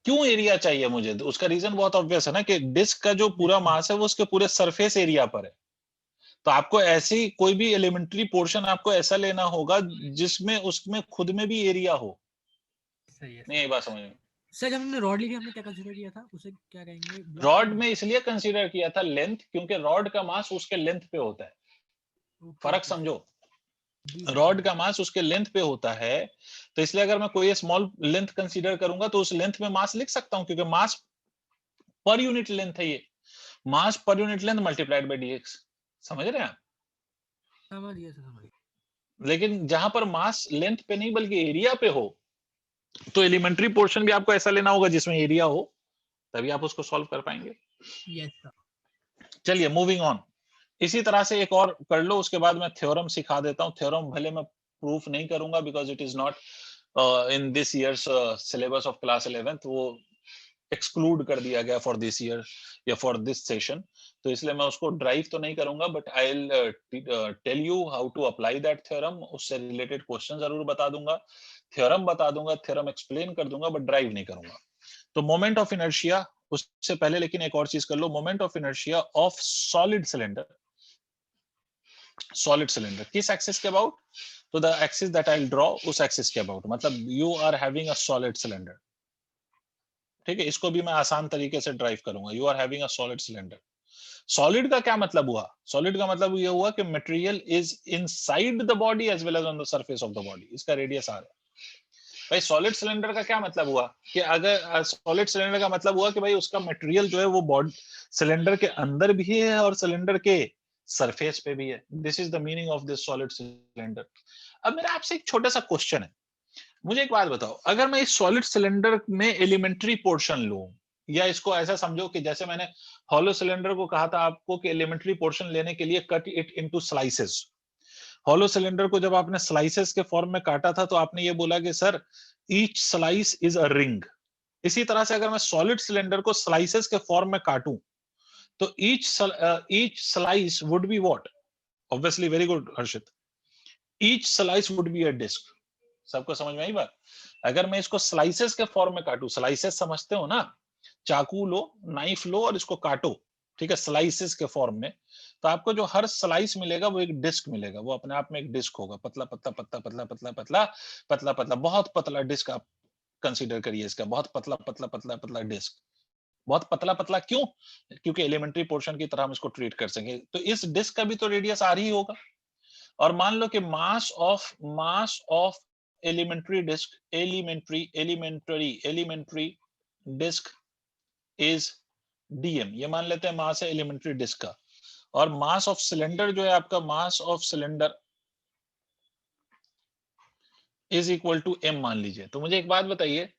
Speaker 1: क्यों एरिया चाहिए मुझे? उसका रीजन बहुत ऑब्वियस है ना, कि डिस्क का जो पूरा मास है वो उसके पूरे सरफेस एरिया पर है, तो आपको ऐसी कोई भी एलिमेंट्री पोर्शन आपको ऐसा लेना होगा जिसमें उसमें खुद में भी एरिया हो।
Speaker 2: सही है
Speaker 1: नहीं, ये बात समझ में।
Speaker 2: सर। जब हमने रॉड ली थी, हमने क्या कंसीडर किया था, उसे क्या कहेंगे?
Speaker 1: रॉड में इसलिए कंसीडर किया था लेंथ, क्योंकि रॉड का मास उसके लेंथ पे होता है। फर्क समझो, रॉड का मास उसके लेंथ पे होता है, तो इसलिए अगर मैं कोई स्मॉल लेंथ कंसीडर करूंगा तो उस लेंथ में मास लिख सकता हूं, क्योंकि मास पर यूनिट लेंथ है, ये mass per unit length multiplied by dx। समझ रहे हैं आप?
Speaker 2: समझ गया सर, समझ गया।
Speaker 1: लेकिन जहां पर मास लेंथ पे नहीं बल्कि एरिया पे हो, तो एलिमेंट्री पोर्शन भी आपको ऐसा लेना होगा जिसमें एरिया हो, तभी आप उसको सॉल्व कर पाएंगे।
Speaker 2: Yes sir.
Speaker 1: चलिए मूविंग ऑन, इसी तरह से एक और कर लो, उसके बाद मैं थ्योरम सिखा देता हूं। थ्योरम भले मैं प्रूफ नहीं करूंगा because it is not in this year's syllabus of class 11th, वो एक्सक्लूड कर दिया गया फॉर दिस ईयर या फॉर दिस सेशन, तो इसलिए मैं उसको ड्राइव तो नहीं करूंगा, but I will tell you how to apply that theorem. उससे रिलेटेड क्वेश्चन जरूर बता दूंगा, थ्योरम बता दूंगा, थ्योरम एक्सप्लेन कर दूंगा, बट ड्राइव नहीं करूंगा। तो मोमेंट ऑफ इनर्शिया, उससे पहले लेकिन एक और चीज कर लो, moment of inertia of solid cylinder. Solid cylinder किस एक्सिस के अबाउट? तो the axis that I will draw, उस एक्सिस के अबाउट, मतलब you are having a solid cylinder. ठीक है, इसको भी मैं आसान तरीके से ड्राइव करूंगा। You are having a solid cylinder. Solid का क्या मतलब हुआ? सॉलिड का मतलब ये हुआ कि material is inside the body as well as on the surface of the body. इसका रेडियस आर है। भाई सॉलिड सिलेंडर का क्या मतलब हुआ कि अगर सॉलिड सिलेंडर का मतलब हुआ कि भाई उसका मटेरियल जो है वो बॉडी सिलेंडर के अंदर भी है और सिलेंडर के सरफेस पे भी है। This is the meaning of this solid cylinder. अब मेरा आपसे एक छोटा सा क्वेश्चन है, मुझे एक बात बताओ, अगर मैं इस सॉलिड सिलेंडर में एलिमेंट्री पोर्शन लूं, या इसको ऐसा समझो कि जैसे मैंने हॉलो सिलेंडर को कहा था आपको कि एलिमेंट्री पोर्शन लेने के लिए cut it into slices. Hollow cylinder को जब आपने स्लाइसेस के फॉर्म में काटा था तो आपने ये बोला कि sir each slice is a ring. इसी तरह से अगर मैं सॉलिड सिलेंडर को स्लाइसेस के फॉर्म में काटूं तो each slice would be what? Obviously, very good Harshit, each slice would be a disc. सबको समझ में आई बात? अगर मैं इसको स्लाइसेस के फॉर्म में काटूं, स्लाइसेस समझते हो ना, चाकू लो, नाइफ लो और इसको काटो, ठीक है, स्लाइसेस के फॉर्म में, तो आपको जो हर स्लाइस मिलेगा वो एक डिस्क मिलेगा। वो अपने आप में एक डिस्क होगा, पतला पतला पतला पतला पतला पतला पतला पतला, बहुत पतला डिस्क आप कंसीडर करिए इसका, बहुत पतला पतला पतला पतला डिस्क। बहुत पतला पतला क्यों? क्योंकि एलिमेंट्री पोर्शन की तरह हम इसको ट्रीट कर सकें। तो इस डिस्क का भी तो रेडियस आर ही होगा। और मान लो कि mass of elementary disc, elementary disc is dm, ये मान लेते हैं मास है एलिमेंट्री डिस्क का। और मास ऑफ सिलेंडर जो है आपका, mass of cylinder is equal to m मान लीजिए। तो मुझे एक बात बताइए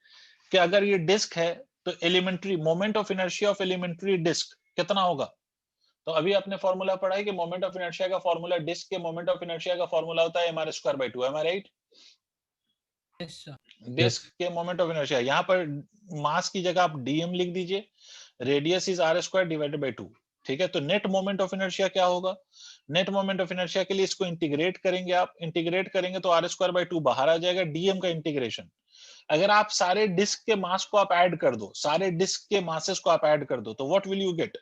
Speaker 1: कि अगर ये डिस्क है तो elementary moment of inertia of elementary disc कितना होगा? तो अभी आपने फॉर्मूला पढ़ा है कि मोमेंट ऑफ इनर्शिया का फॉर्मूला, डिस्क के मोमेंट ऑफ इनर्शिया का फॉर्मूला होता है mr²/2, am I right?
Speaker 2: Yes sir,
Speaker 1: disc के मोमेंट ऑफ इनर्शिया, यहाँ पर मास की जगह आप dm लिख दीजिए, रेडियस इज r²/2, ठीक है। तो नेट मोमेंट ऑफ इनर्शिया क्या होगा? नेट मोमेंट ऑफ इनर्शिया के लिए इसको इंटीग्रेट करेंगे, आप इंटीग्रेट करेंगे तो r²/2 बाहर आ जाएगा, dm का इंटीग्रेशन। अगर आप सारे डिस्क के मास को आप ऐड कर दो, सारे डिस्क के मासेस को आप ऐड कर दो, तो व्हाट विल यू गेट?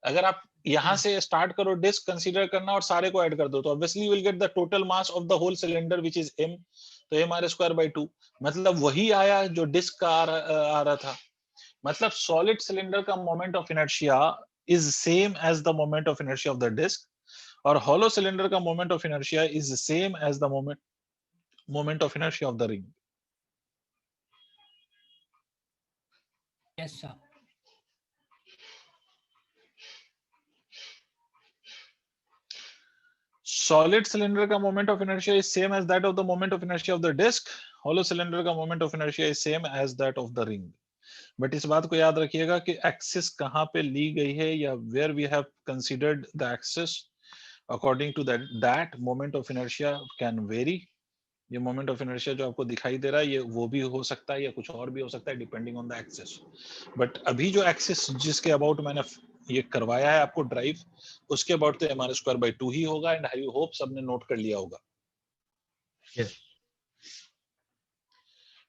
Speaker 1: अगर आप यहां से स्टार्ट करो डिस्क कंसीडर करना और सारे को ऐड कर दो, तो obviously you will get the total mass of the whole cylinder which is m, तो mr²/2, मतलब वही आया जो डिस्क का आ रहा था। मतलब सॉलिड सिलेंडर का moment of inertia is same as the moment of inertia of the disc, और हॉलो सिलेंडर का moment of inertia is same as the moment of inertia of the ring.
Speaker 2: Yes sir,
Speaker 1: Solid cylinder का moment of inertia is same as that of the moment of inertia of the disc. Hollow cylinder का moment of inertia is same as that of the ring. But इस बात को याद रखिएगा कि axis कहाँ पे ली गई है, या where we have considered the axis, according to that moment of inertia can vary. ये मोमेंट ऑफ इनर्शिया जो आपको दिखाई दे रहा है, ये वो भी हो सकता है या कुछ और भी हो सकता है, depending on the axis. But अभी जो एक्सिस जिसके अबाउट मैंने ये करवाया है आपको ड्राइव, उसके अबाउट तो mr²/2 ही होगा, एंड आई होप सबने नोट कर लिया होगा।
Speaker 4: Yes.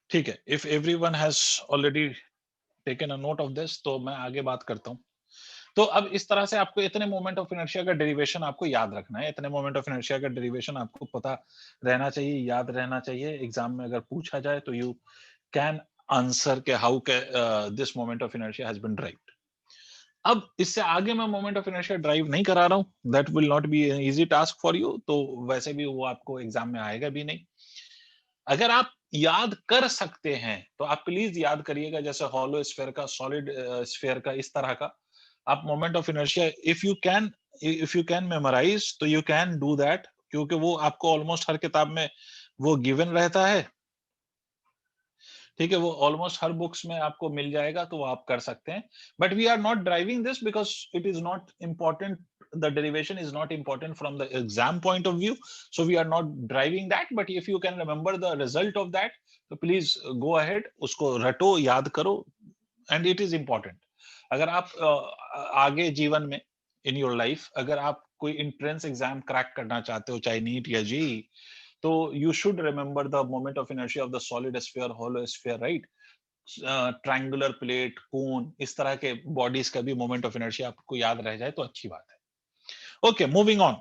Speaker 1: ठीक है, if everyone has already taken a note of this, तो मैं आगे बात करता हूँ। तो अब इस तरह से आपको इतने मोमेंट ऑफ इनर्शिया का डेरिवेशन आपको याद रखना है, इतने मोमेंट ऑफ इनर्शिया का डेरिवेशन आपको पता रहना चाहिए, याद रहना चाहिए। एग्जाम में अगर पूछा जाए तो यू कैन आंसर के how this moment of inertia has been derived. अब इससे आगे मैं मोमेंट ऑफ इनर्शिया ड्राइव नहीं करा रहा हूं, that will not B N easy task for you, तो वैसे भी वो आपको एग्जाम में आएगा भी नहीं। अगर आप याद कर सकते हैं तो आप प्लीज याद करिएगा, जैसे हॉलो स्फीयर का, सॉलिड स्फीयर का, इस तरह का आप moment of inertia if you can memorise, तो यू कैन डू दैट, क्योंकि वो आपको ऑलमोस्ट हर किताब में वो गिवन रहता है, ठीक है, वो ऑलमोस्ट हर बुक्स में आपको मिल जाएगा, तो वो आप कर सकते हैं। But we are not deriving this because it is not important, the derivation is not important from the exam point of view, so we are not driving that. But if you can remember the result of that, so please go ahead, usko rato, yaad karo, and it is important. अगर आप आगे जीवन में in your life अगर आप कोई entrance exam crack करना चाहते हो, चाहे नीट या जेईई, तो you should remember the moment of inertia of the solid sphere, hollow sphere, right? Triangular plate, cone, इस तरह के बॉडीज का भी मोमेंट ऑफ इनर्शिया आपको याद रह जाए तो अच्छी बात है। Okay, moving on.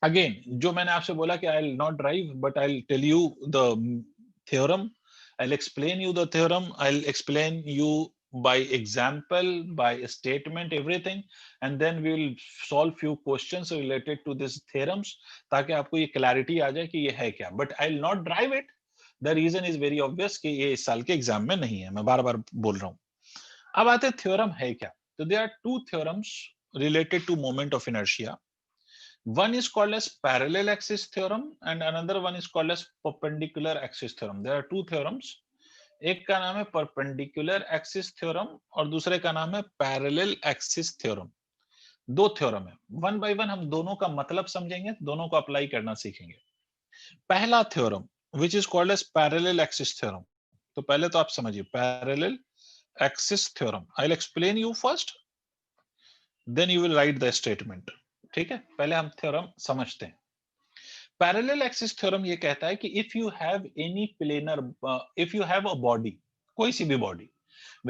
Speaker 1: Again, जो मैंने आपसे बोला कि I'll not drive, but I'll tell you the theorem. I'll explain you the theorem. I'll explain you by example, by statement, everything, and then we will solve few questions related to these theorems, ताकि आपको ये clarity आ जाए कि ये है क्या. But I'll not drive it. The reason is very obvious कि ये इस साल के एग्जाम में नहीं है, मैं बार-बार बोल रहा हूँ। अब आते थ्योरम है क्या? तो there are two theorems related to moment of inertia. One is called as parallel axis theorem and another one is called as perpendicular axis theorem. There are two theorems. एक का नाम है perpendicular axis theorem और दूसरे का नाम है parallel axis theorem. दो थ्योरम है, वन बाय वन हम दोनों का मतलब समझेंगे, दोनों को अप्लाई करना सीखेंगे। पहला theorem which is called as parallel axis theorem. तो पहले तो आप समझिए parallel axis theorem. I'll explain you first. Then you will write the statement. ठीक है, पहले हम थ्योरम समझते हैं। पैरेलल एक्सिस थ्योरम ये कहता है कि if you have any planar, if you have a body, कोई सी भी body,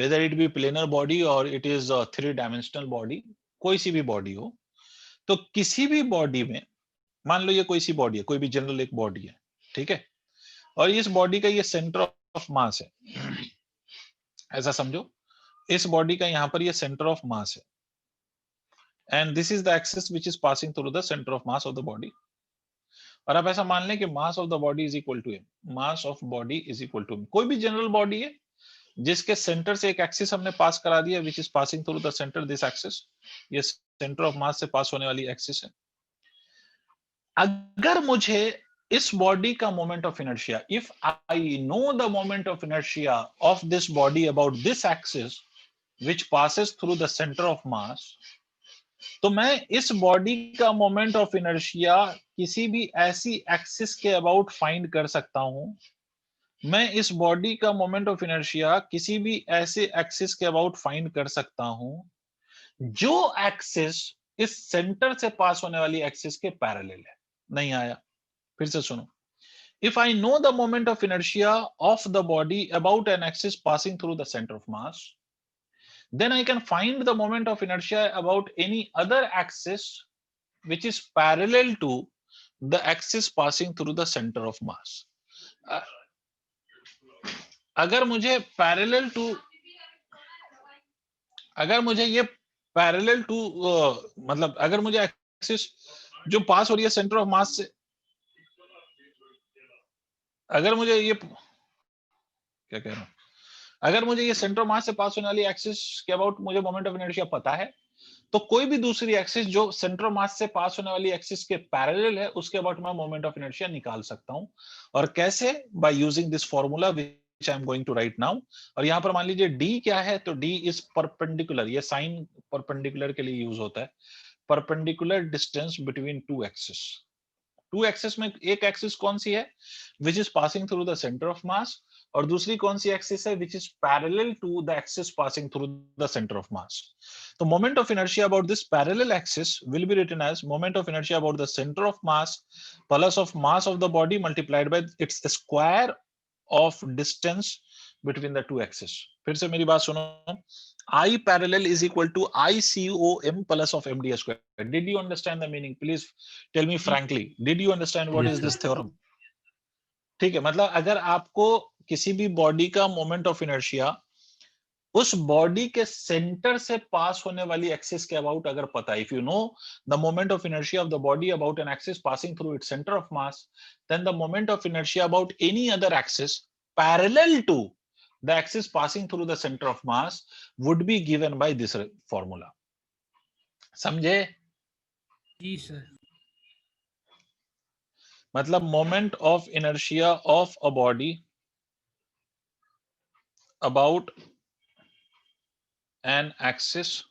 Speaker 1: whether it be planar body or it is a 3-dimensional body, कोई सी भी बॉडी हो, तो किसी भी बॉडी में, मान लो ये कोई सी बॉडी है, कोई भी जनरल एक बॉडी है, ठीक है, और इस बॉडी का ये सेंटर ऑफ मास है, ऐसा समझो, इस बॉडी का यहाँ पर ये सेंटर ऑफ मास है, and this is the axis which is passing through the center of mass of the body. और आप ऐसा मान लें कि mass of the body is equal to m, mass of body is equal to m. कोई भी general body है जिसके सेंटर से एक एक्सिस हमने पास करा दिया, which is passing through the center, this axis, ये सेंटर ऑफ मास से पास होने वाली एक्सिस है। अगर मुझे इस बॉडी का moment of inertia, if I know the moment of inertia of this body about this axis which passes through the center of mass, तो मैं इस बॉडी का मोमेंट ऑफ इनर्शिया किसी भी ऐसी एक्सिस के अबाउट फाइंड कर सकता हूं, मैं इस बॉडी का मोमेंट ऑफ इनर्शिया किसी भी ऐसे एक्सिस के अबाउट फाइंड कर सकता हूं जो एक्सिस इस सेंटर से पास होने वाली एक्सिस के पैरेलल है। नहीं आया, फिर से सुनो। If I know the moment of inertia of the body about an axis passing through the centre of mass, then I can find the moment of inertia about any other axis which is parallel to the axis passing through the center of mass. अगर मुझे parallel to, अगर मुझे ये parallel to मतलब अगर मुझे axis जो पास हो रही है सेंटर ऑफ मास से, अगर मुझे ये क्या कह रहा हूं, अगर मुझे ये सेंटर ऑफ मास से पास होने वाली एक्सिस के अबाउट मुझे मोमेंट ऑफ इनर्शिया पता है, तो कोई भी दूसरी एक्सिस जो सेंटर ऑफ मास से पास होने वाली एक्सिस के पैरेलल है उसके अबाउट मैं मोमेंट ऑफ इनर्शिया निकाल सकता हूं। और कैसे? By using this formula which I am going to write now. और यहां पर मान लीजिए डी क्या है, तो डी इज परपेंडिकुलर, ये साइन परपेंडिकुलर के लिए यूज होता है, perpendicular distance between two axis. Two axis में एक एक्सिस कौन सी है, which is passing through the centre of mass, और दूसरी कौन सी एक्सिस है, which is parallel to the axis passing through the centre of mass. तो moment of inertia about this parallel axis will be written as moment of inertia about the centre of mass plus of mass of the body multiplied by its square of distance between the two axis. फिर से मेरी बात सुनो, I parallel is equal to ICOM plus of MD square. Did you understand the meaning? Please tell me frankly. Did you understand what
Speaker 4: Yes,
Speaker 1: is
Speaker 4: sir.
Speaker 1: this theorem? ठीक है, मतलब अगर आपको किसी भी बॉडी का मोमेंट ऑफ इनर्शिया उस body के सेंटर से पास होने वाली एक्सिस के अबाउट अगर पता है, if you know the moment of inertia of the body about an axis passing through its centre of mass, then the moment of inertia about any other axis parallel to the axis passing through the center of mass would be given by this formula. समझे?
Speaker 2: जी sir.
Speaker 1: मतलब moment of inertia of a body about an axis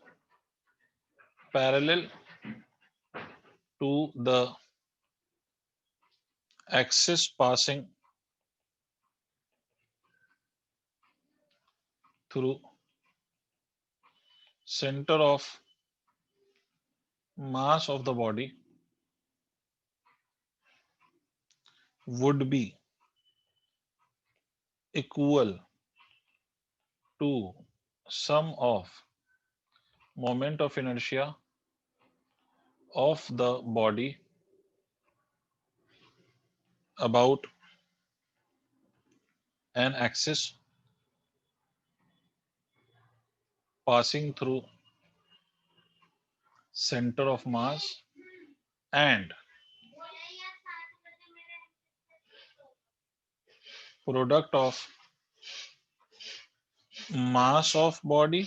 Speaker 1: parallel to the axis passing through center of mass of the body would be equal to sum of moment of inertia of the body about an axis passing through center of mass and product of mass of body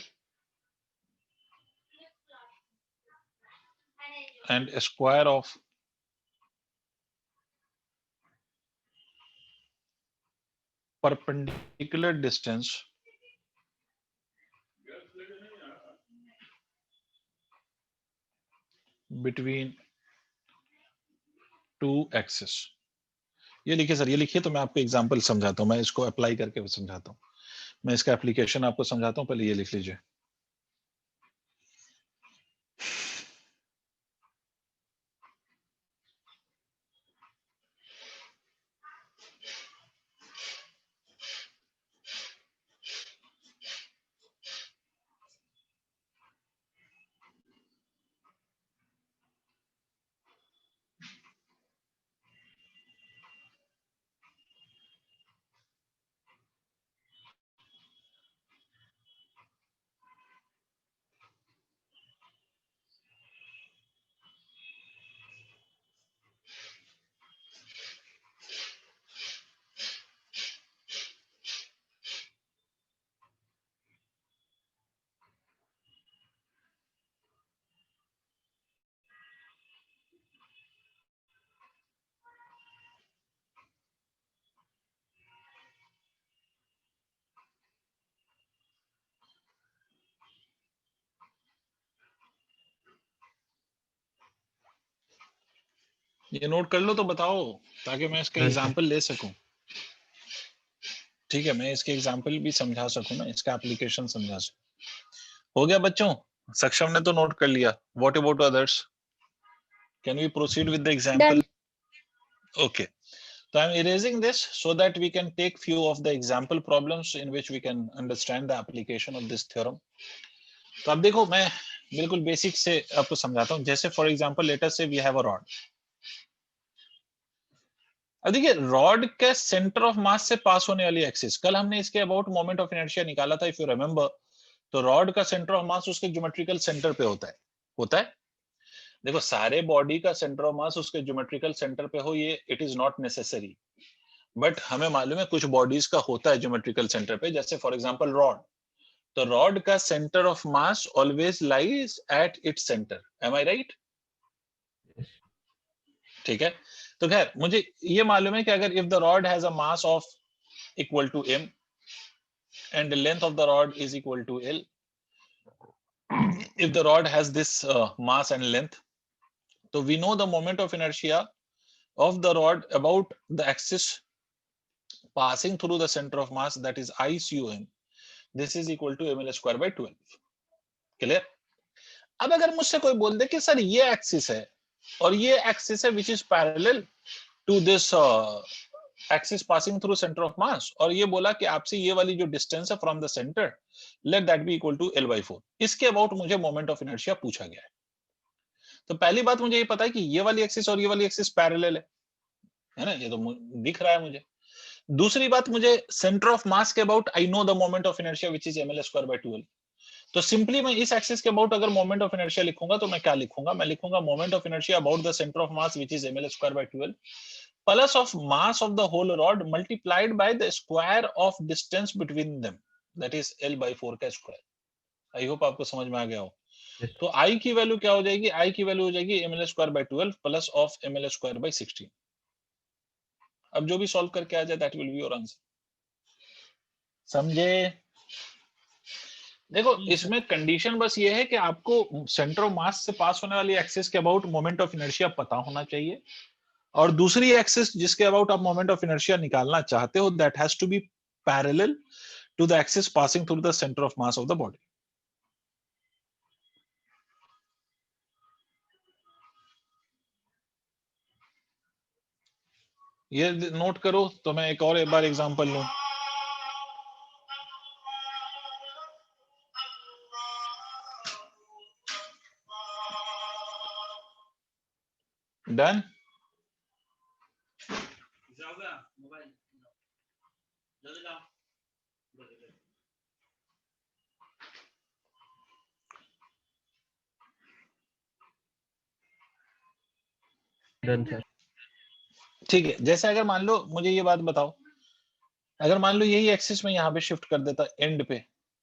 Speaker 1: and square of perpendicular distance between two axes। ये लिखिए sir, ये लिखिए, तो मैं आपको example समझाता हूं, मैं इसको अप्लाई करके समझाता हूं, मैं इसका एप्लीकेशन आपको समझाता हूं, पहले ये लिख लीजिए। ये नोट कर लो तो बताओ, ताकि मैं इसका
Speaker 4: हाँ, सर।
Speaker 1: एग्जांपल ले सकूं। ठीक है, मैं इसके एग्जांपल भी समझा सकूं ना, इसका एप्लीकेशन समझा सकूं। हो गया बच्चों? सक्षम ने तो नोट कर लिया। What about others? Can we proceed with the example? Okay. So I'm erasing this so that we can take few of the example problems in which we can understand the application of this theorem. तो अब देखो, मैं बिल्कुल basic से आपको समझाता हूँ। जैसे फॉर एग्जांपल लेट अस से वी हैव अ रॉड। अब देखिए, रॉड के सेंटर ऑफ मास से पास होने वाली एक्सिस, कल हमने इसके अबाउट मोमेंट ऑफ इनर्शिया निकाला था, इफ यू रिमेंबर। तो रॉड का सेंटर ऑफ मास उसके ज्योमेट्रिकल सेंटर पे होता है। देखो, सारे बॉडी का सेंटर ऑफ मास उसके ज्योमेट्रिकल सेंटर पे हो, ये it is not necessary, but हमें मालूम है कुछ बॉडीज का होता है ज्योमेट्रिकल सेंटर पे। जैसे फॉर एग्जांपल रॉड, तो रॉड का centre of mass always lies at its centre. Am I right? ठीक है, तो खैर मुझे ये मालूम है कि अगर if the rod has a mass of equal to m and the length of the rod is equal to L, if the rod has this mass and length, so we know the moment of inertia of the rod about the axis passing through the center of mass, that is I cum, this is equal to ml square by 12. Clear? अब अगर मुझसे कोई बोल दे कि sir ये axis है और ये एक्सिस है which is parallel to this axis passing through centre of mass, और ये बोला कि आपसे ये वाली जो डिस्टेंस है from the centre, let that be equal to L/4, इसके अबाउट मुझे मोमेंट ऑफ इनर्शिया पूछा गया है। तो पहली बात मुझे ये पता है कि ये वाली एक्सिस और ये वाली एक्सिस पैरेलल है ना, ये तो दिख रहा है मुझे। दूसरी बात, मुझे सेंटर ऑफ मास के about I know the moment of inertia which is ml square by 12। तो सिंपली मैं इस एक्सिस के अबाउट अगर मोमेंट ऑफ इनर्शिया लिखूंगा तो मैं क्या लिखूंगा? मैं लिखूंगा moment of inertia about the centre of mass which is ml square by 12 plus of mass of the whole rod multiplied by the square of distance between them, that is L/4 का square. I hope आपको समझ में आ गया हो।
Speaker 4: Yes.
Speaker 1: तो I की value क्या हो जाएगी? I की वैल्यू हो जाएगी ml square by 12 plus of ml square bye 16। अब जो भी सॉल्व करके आ जाए that will be your answer. समझे? देखो, इसमें कंडीशन बस ये है कि आपको सेंटर ऑफ मास से पास होने वाली एक्सिस के अबाउट मोमेंट ऑफ इनर्शिया पता होना चाहिए, और दूसरी एक्सिस जिसके अबाउट आप मोमेंट ऑफ इनर्शिया निकालना चाहते हो, that has to be parallel to the axis passing through the centre of mass of the body. ये नोट करो, तो मैं एक और एक बार एग्जांपल लूं। डन?
Speaker 4: Done sir.
Speaker 1: ठीक है, जैसे अगर मान लो, मुझे ये बात बताओ, अगर मान लो यही एक्सिस में यहाँ पे शिफ्ट कर देता एंड पे,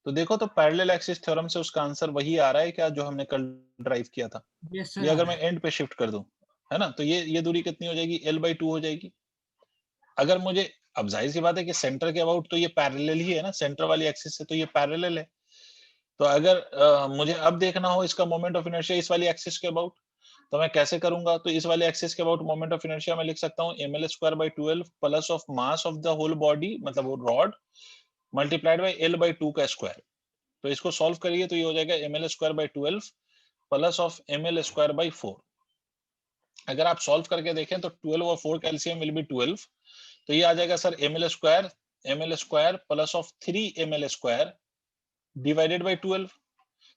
Speaker 1: तो देखो तो पैरेलल एक्सिस थ्योरम से उसका आंसर वही आ रहा है क्या जो हमने कल ड्राइव किया था?
Speaker 2: Yes sir.
Speaker 1: ये अगर मैं एंड पे शिफ्ट कर दूं, है ना, तो ये दूरी कितनी हो जाएगी? L/2 हो जाएगी। अगर मुझे, अब जाहिर सी बात है कि सेंटर के अबाउट तो ये पैरेलल ही है ना, सेंटर वाली एक्सिस से तो ये पैरेलल है। तो अगर मुझे अब देखना हो इसका मोमेंट ऑफ इनर्शिया इस वाली एक्सिस के अबाउट, तो मैं कैसे करूंगा? तो इस वाले एक्सिस के अबाउट मोमेंट ऑफ इनर्शिया मैं लिख सकता हूँ ml square by 12 plus of mass of the whole body, मतलब वो रॉड, मल्टीप्लाइड बाय L/2 का स्क्वायर। तो इसको सॉल्व करिए तो ये हो जाएगा ml square by 12 plus of ml square by 4। अगर आप सॉल्व करके देखें तो 12 और 4 का एलसीएम विल बी 12, तो ये आ जाएगा sir ml square plus of 3 ml square divided by 12।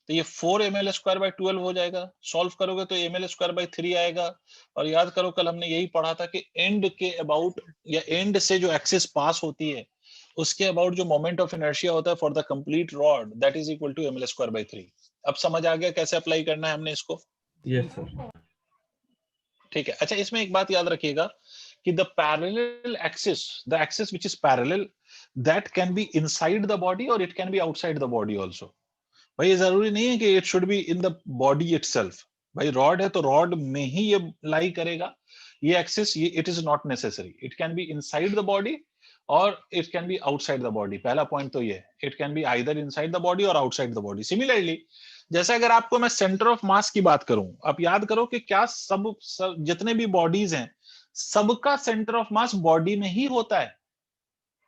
Speaker 1: तो ये 4 ml स्क्वायर बाय 12 हो जाएगा। सॉल्व करोगे तो ml स्क्वायर बाय 3 आएगा। और याद करो, कल हमने यही पढ़ा था कि एंड के अबाउट या एंड से जो एक्सिस पास होती है उसके अबाउट जो मोमेंट ऑफ इनर्शिया होता है for the complete rod, that is equal to ml square by 3। अब समझ आ गया कैसे अप्लाई करना है हमने इसको?
Speaker 4: Yes sir.
Speaker 1: ठीक है। अच्छा, इसमें एक बात याद रखिएगा कि the parallel axis, the axis which is parallel, that can be inside the body और it can be outside the body also. भाई ये जरूरी नहीं है कि it should be in the body itself. भाई रॉड है तो रॉड में ही ये लाई करेगा, ये एक्सिस, ये it is not necessary. It can be inside the body और it can be outside the body. पहला पॉइंट तो ये, it can be either inside the body और आउटसाइड द बॉडी। सिमिलरली जैसे अगर आपको मैं सेंटर ऑफ मास की बात करूं, आप याद करो कि क्या सब जितने भी बॉडीज हैं सबका सेंटर ऑफ मास बॉडी में ही होता है?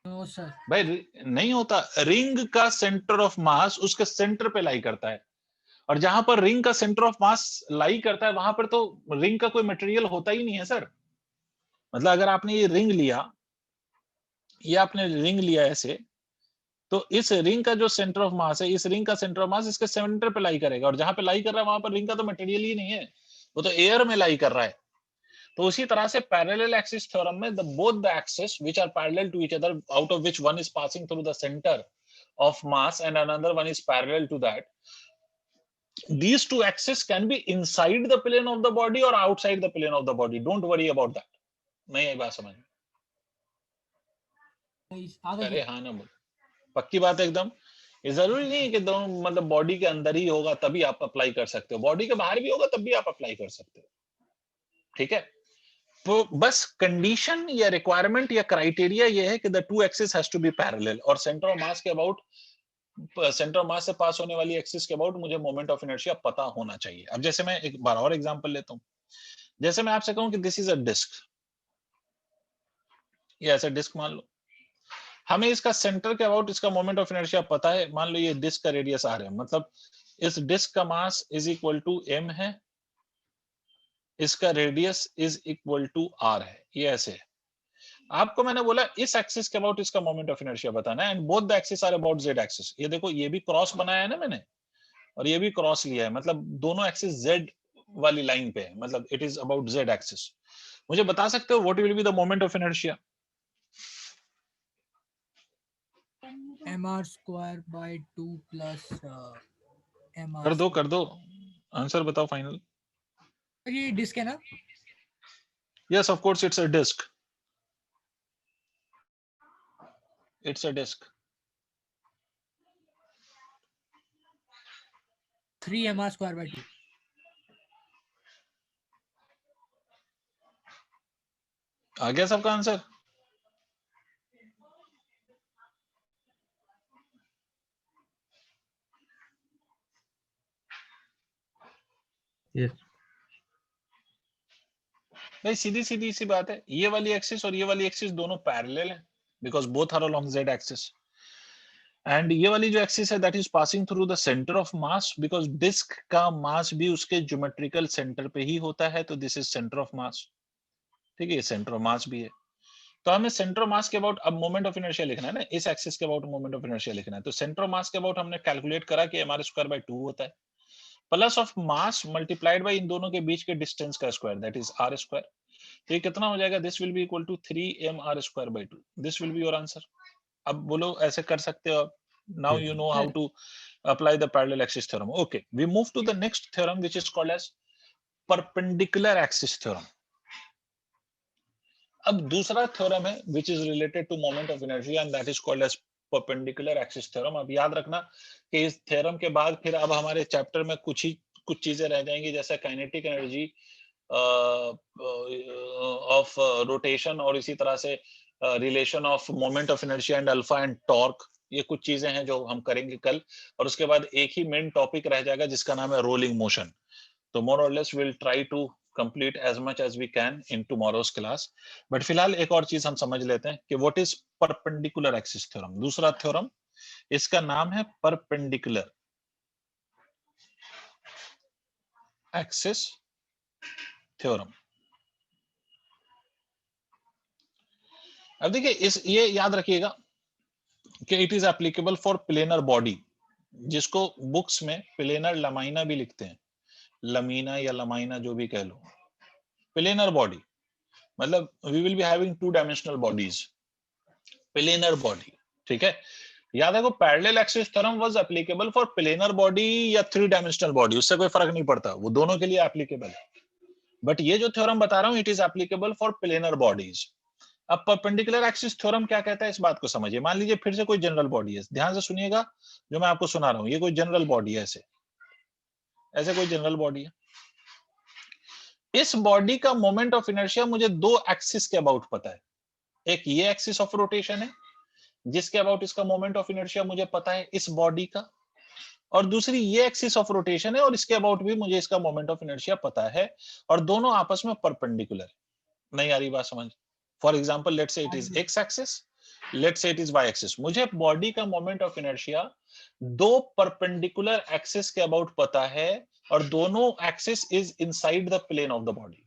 Speaker 2: नो सर,
Speaker 1: भाई नहीं होता। रिंग का सेंटर ऑफ मास उसके सेंटर पे लाई करता है, और जहां पर रिंग का सेंटर ऑफ मास लाई करता है वहां पर तो रिंग का कोई मटेरियल होता ही नहीं है सर। मतलब अगर आपने ये रिंग लिया, ये आपने रिंग लिया ऐसे, तो इस रिंग का जो सेंटर ऑफ मास है, इस रिंग का सेंटर ऑफ मास इसके सेंटर पे लाई करेगा, और जहां पे लाई कर रहा है वहां पर रिंग का तो मटेरियल ही नहीं है, वो तो एयर में लाई कर रहा है। तो उसी तरह से पैरेलल एक्सिस थ्योरम में both the axis which are parallel to each other, out of which one is passing through the centre of mass and another one is parallel to that, these two axes can be inside the plane of the body or outside the plane of the body. Don't worry about that. नहीं आई बात समझ? अरे हाँ ना बोल, पक्की बात है एकदम। ये जरूरी नहीं है कि दोनों मतलब बॉडी के अंदर ही होगा तभी आप अप्लाई कर सकते हो, बॉडी के बाहर भी होगा तब भी आप अप्लाई कर सकते हो। ठीक है, तो बस कंडीशन या रिक्वायरमेंट या क्राइटेरिया ये है कि the two axis has to be parallel, और सेंटर ऑफ मास के अबाउट, सेंटर ऑफ मास से पास होने वाली एक्सिस के अबाउट मुझे मोमेंट ऑफ इनर्शिया पता होना चाहिए। अब जैसे मैं एक बार और एग्जांपल लेता हूं, जैसे मैं आपसे कहूं कि दिस इज अ डिस्क, ये ऐसा डिस्क मान लो, हमें इसका सेंटर के अबाउट इसका मोमेंट ऑफ इनर्शिया पता है। मान लो ये डिस्क का रेडियस आर है, मतलब इस डिस्क का mass is equal to m है, इसका radius is equal to r है, ये ऐसे है। आपको मैंने बोला इस एक्सिस के अबाउट इसका मोमेंट ऑफ इनर्शिया बताना है, and both the axis are about z axis. ये देखो ये भी क्रॉस बनाया है ना मैंने, और ये भी क्रॉस लिया है, मतलब दोनों एक्सिस z वाली लाइन पे है, मतलब it is about z axis. मुझे बता सकते हो what will be the moment of inertia?
Speaker 2: mr square by 2 plus mr
Speaker 1: कर
Speaker 2: square.
Speaker 1: दो आंसर बताओ फाइनल।
Speaker 2: ये डिस्क है ना?
Speaker 1: Yes of course it's a disc, it's a disc.
Speaker 2: 3 mr square by 2.
Speaker 1: आ गया सबका आंसर?
Speaker 4: यस
Speaker 1: भाई सीधी सीधी सी बात है, ये वाली एक्सिस और ये वाली एक्सिस दोनों पैरेलल है because both are along z axis, and ये वाली जो एक्सिस है that is passing through the centre of mass, because disc का मास भी उसके ज्योमेट्रिकल सेंटर पे ही होता है, तो दिस इज सेंटर ऑफ मास। ठीक है, ये सेंटर ऑफ मास भी है, तो हमें सेंटर ऑफ मास के अबाउट अब मोमेंट ऑफ इनर्शिया लिखना है ना, इस एक्सिस के अबाउट मोमेंट ऑफ इनर्शिया लिखना है। तो सेंटर ऑफ मास के अबाउट हमने कैलकुलेट करा कि mr स्क्वायर बाय 2 होता है, plus of mass multiplied by इन दोनों के बीच के डिस्टेंस का square, that is r square. तो ये कितना हो जाएगा? This will be equal to 3mr square by 2। This will be your answer. अब बोलो ऐसे कर सकते हो? Now
Speaker 4: Yes.
Speaker 1: You know how to apply the parallel axis theorem. Okay, we move to the next theorem which is called as perpendicular axis theorem. अब दूसरा theorem है which is related to moment of inertia and that is called as perpendicular axis theorem. अब याद रखना कि इस theorem के बाद फिर अब हमारे चैप्टर में कुछ चीजें रह जाएंगी, जैसे काइनेटिक एनर्जी ऑफ रोटेशन, और इसी तरह से relation of moment of inertia and alpha and torque. ये कुछ चीजें हैं जो हम करेंगे कल, और उसके बाद एक ही मेन टॉपिक रह जाएगा जिसका नाम है रोलिंग मोशन। तो मोर और less will try to complete as much as we can in tomorrow's class, but फिलहाल एक और चीज हम समझ लेते हैं कि what is perpendicular axis theorem। दूसरा थ्योरम, इसका नाम है perpendicular axis theorem। अब देखिए ये याद रखिएगा कि it is applicable for planar body, जिसको बुक्स में प्लेनर लमाइना भी लिखते हैं, लमीना या लमाइना जो भी कह लो। प्लेनर बॉडी मतलब we will be having 2 dimensional bodies, planar body. ठीक है, याद है को parallel axis theorem was applicable for planar body या 3 डायमेंशनल बॉडी, उससे कोई फर्क नहीं पड़ता, वो दोनों के लिए एप्लीकेबल है। बट ये जो थ्योरम बता रहा हूं it is applicable for planar bodies. अब परपेंडिकुलर एक्सिस थ्योरम क्या कहता है इस बात को समझिए। मान लीजिए फिर से कोई जनरल बॉडी है, ध्यान से सुनिएगा जो मैं आपको सुना रहा हूं, ये कोई जनरल बॉडी है, ऐसे कोई जनरल बॉडी है। इस बॉडी का मोमेंट ऑफ इनर्शिया मुझे 2 एक्सिस के अबाउट पता है, एक ये एक्सिस ऑफ रोटेशन है जिसके अबाउट इसका मोमेंट ऑफ इनर्शिया मुझे पता है इस बॉडी का, और दूसरी ये एक्सिस ऑफ रोटेशन है और इसके अबाउट भी मुझे इसका मोमेंट ऑफ इनर्शिया पता है और दोनों आपस में परपेंडिकुलर। नहीं आ रही बात समझ? For example let's say it is x axis, let's say it is y axis. मुझे बॉडी का मोमेंट ऑफ इनर्शिया दो परपेंडिकुलर एक्सिस के अबाउट पता है और दोनों axis is inside the plane of the body.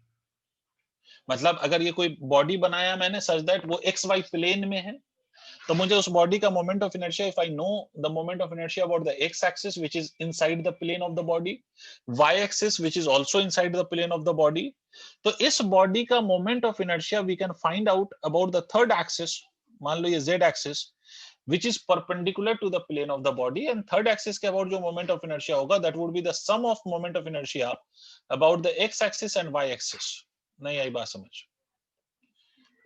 Speaker 1: मतलब अगर ये कोई बॉडी बनाया मैंने सच दैट वो एक्स वाई प्लेन में है, तो मुझे उस बॉडी का moment of inertia, if I know the moment of inertia about the x axis which is inside the plane of the body, y axis which is also inside the plane of the body, तो इस body का moment of inertia we can find out about the third axis, मान लो ये z axis which is perpendicular to the plane of the body, and third axis के about जो moment of inertia होगा that would be the sum of moment of inertia about the x axis and y axis। नहीं आई बात समझ?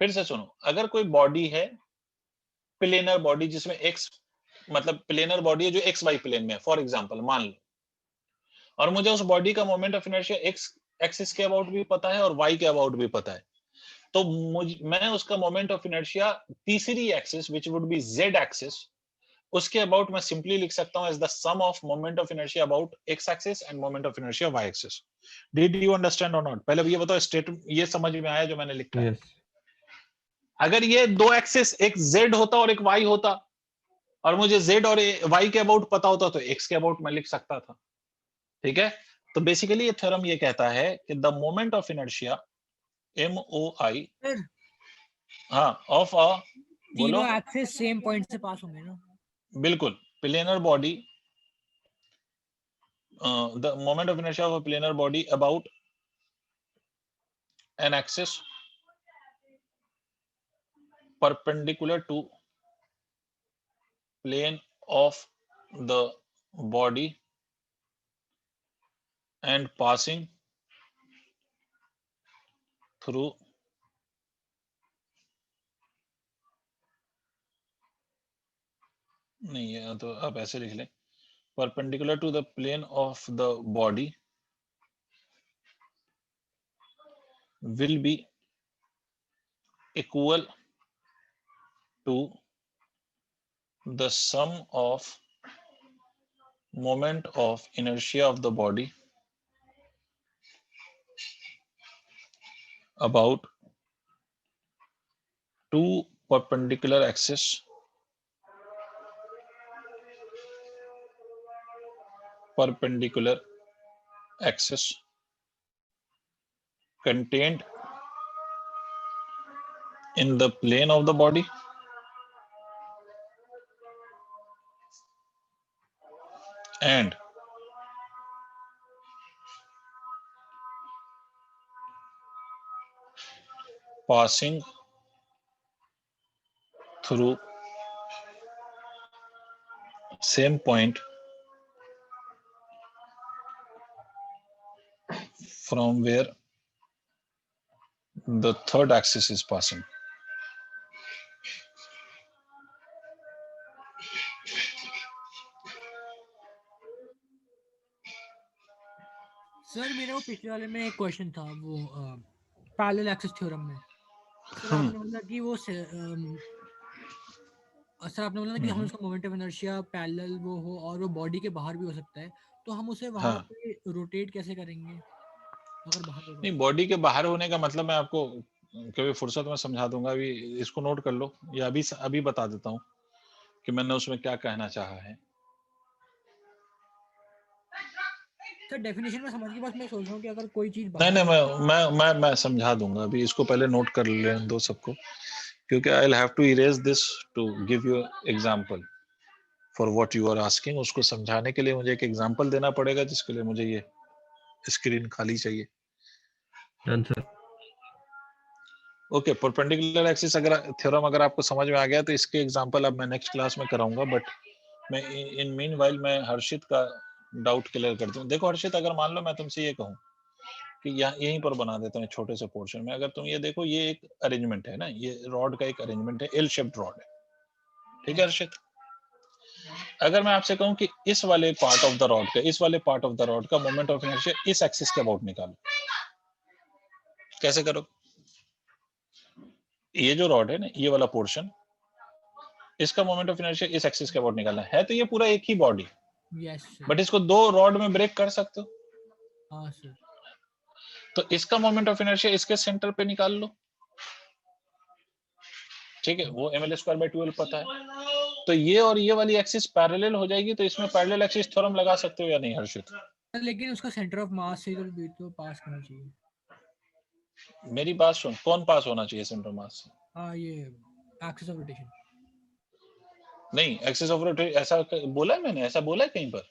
Speaker 1: फिर से सुनो, अगर कोई बॉडी है प्लेनर बॉडी जिसमें x मतलब प्लेनर बॉडी है जो एक्स वाई प्लेन में है फॉर एग्जांपल मान लो, और मुझे उस बॉडी का moment of inertia x axis के अबाउट भी पता है और y के अबाउट भी पता है, तो मैं उसका मोमेंट ऑफ इनर्शिया तीसरी axis which would be z axis, उसके अबाउट मैं सिंपली लिख सकता हूं as the sum of moment of inertia about x axis and moment of inertia y axis. Did you understand और नॉट? पहले ये बताओ स्टेट ये समझ में आया जो मैंने लिखा है? अगर ये दो एक्सिस एक z होता और एक y होता और मुझे z और y के अबाउट पता होता तो x के अबाउट मैं लिख सकता था। ठीक है, तो बेसिकली ये थ्योरम ये कहता है कि the moment of inertia MOI हाँ ऑफ अ
Speaker 2: तीनों एक्सिस सेम पॉइंट से पास होंगे ना?
Speaker 1: बिल्कुल, planar body the moment of inertia of a planar body about an axis perpendicular to plane of the body and passing through नहीं है तो आप ऐसे लिख लें perpendicular to the plane of the body will be equal to the sum of moment of inertia of the body about two perpendicular axes contained in the plane of the body and passing through same point from where the third axis is passing।
Speaker 2: Sir मेरा वो पिछले वाले में एक question था वो parallel axis theorem में sir आपने बोला कि वो सर आपने बोला कि हम उसका मोमेंट ऑफ इनर्शिया पैरेलल वो हो और वो बॉडी के बाहर भी हो सकता है, तो हम उसे वहां पे रोटेट कैसे करेंगे अगर बाहर होगा?
Speaker 1: नहीं, बॉडी के बाहर होने का मतलब मैं आपको कभी फुर्सत में समझा दूंगा, अभी इसको नोट कर लो या अभी बता देता हूँ कि मैंने उसमें क्या कहना चाहा है।
Speaker 2: सर डेफिनेशन में समझ के बाद मैं सोच रहा हूँ कि अगर कोई चीज
Speaker 1: नहीं मैं समझा दूंगा, अभी इसको पहले नोट कर लेने दो सबको, क्योंकि I will have to erase this to give you example for what you are asking. उसको समझाने के लिए मुझे एक एग्जांपल देना पड़ेगा जिसके लिए मुझे ये स्क्रीन खाली चाहिए।
Speaker 4: आंसर
Speaker 1: ओके, परपेंडिकुलर एक्सिस अगर थ्योरम अगर आपको समझ में आ गया तो इसके एग्जांपल अब मैं नेक्स्ट क्लास में कराऊंगा, बट मैं इन मीनवाइल मैं हर्षित का डाउट क्लियर कर दूं। देखो हर्षित, अगर मान लो मैं तुमसे ये कहूं कि यहीं पर बना देता हूं छोटे से पोर्शन में, अगर तुम ये देखो ये एक अरेंजमेंट है ना, ये रॉड का एक अरेंजमेंट है, एल शेप्ड रॉड है, ठीक है हर्षित? अगर मैं आपसे कहूं कि इस वाले पार्ट ऑफ द रॉड का, इस वाले पार्ट ऑफ द रॉड का मोमेंट ऑफ इनर्शिया इस एक्सिस के अबाउट निकालो, कैसे करो? ये जो रॉड है ना, ये वाला पोर्शन, इसका मोमेंट ऑफ इनर्शिया इस एक्सिस के अबाउट निकालना है, तो ये पूरा एक ही बॉडी,
Speaker 2: यस सर।
Speaker 1: बट इसको दो रॉड में ब्रेक कर सकते हो।
Speaker 2: हाँ सर।
Speaker 1: तो इसका मोमेंट ऑफ इनर्शिया इसके सेंटर पे निकाल लो, ठीक है, वो ml²/12 पता है। तो ये और ये वाली एक्सिस पैरेलल हो जाएगी, तो इसमें पैरेलल एक्सिस थ्योरम लगा सकते हो या नहीं हर्षित?
Speaker 2: लेकिन उसका सेंटर ऑफ मास से तो पास करना चाहिए।
Speaker 1: मेरी बात सुन, कौन पास होना चाहिए सेंटर मास से?
Speaker 2: हाँ, ये एक्सिस ऑफ रोटेशन।
Speaker 1: नहीं, एक्सिस ऑफ रोटेशन ऐसा बोला है मैंने? ऐसा बोला है कहीं पर?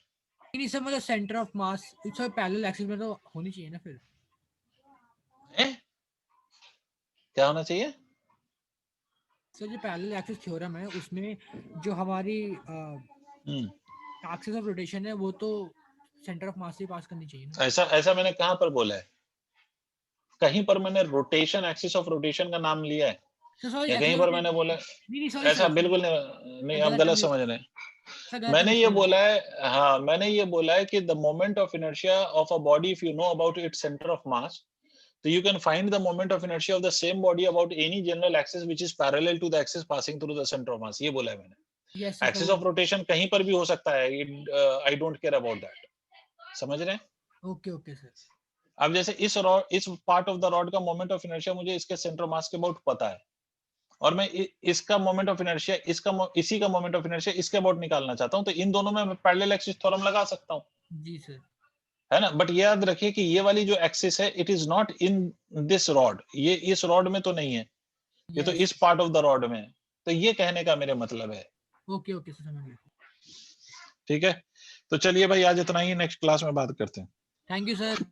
Speaker 2: नहीं सर, मतलब centre of mass it's parallel axis में तो होनी चाहिए ना फिर।
Speaker 1: क्या होना चाहिए?
Speaker 2: सर जो पैरेलल एक्सिस थ्योरम है उसमें जो हमारी एक्सिस ऑफ रोटेशन है वो तो सेंटर ऑफ मास से पास करनी चाहिए ना।
Speaker 1: ऐसा मैंने कहां पर बोला है? कहीं पर मैंने रोटेशन, एक्सिस ऑफ रोटेशन का नाम लिया है या कहीं पर मैंने बोला है?
Speaker 2: नहीं
Speaker 1: ऐसा बिल्कुल नहीं, आप गलत समझ रहे हैं। मैंने ये
Speaker 2: गलत
Speaker 1: बोला है, हाँ मैंने ये बोला है कि the moment of inertia of a body, if you know about it's centre of mass, so you can find the moment of inertia of the same body about any general axis which is parallel to the axis passing through the center of mass। ये बोला है मैंने।
Speaker 2: Yes,
Speaker 1: axis of rotation कहीं पर भी हो सकता है, I don't care about that, समझ रहे हैं?
Speaker 2: Okay sir.
Speaker 1: अब जैसे इस पार्ट ऑफ द रॉड का मोमेंट ऑफ इनर्शिया मुझे इसके सेंटर ऑफ मास के अबाउट पता है, और मैं इसका मोमेंट ऑफ इनर्शिया इसी का मोमेंट ऑफ इनर्शिया इसके अबाउट निकालना चाहता हूं, तो इन दोनों में मैं पैरेलल एक्सिस थ्योरम लगा सकता हूं।
Speaker 2: जी सर।
Speaker 1: है ना? बट ये याद रखिए कि ये वाली जो एक्सिस है, it is not in this rod, ये इस रॉड में तो नहीं है, ये तो इस पार्ट ऑफ द रॉड में है। तो ये कहने का मेरे मतलब है।
Speaker 2: ओके सर, समझ गया।
Speaker 1: ठीक है, तो चलिए भाई आज इतना ही, नेक्स्ट क्लास में बात करते हैं।
Speaker 2: Thank you sir.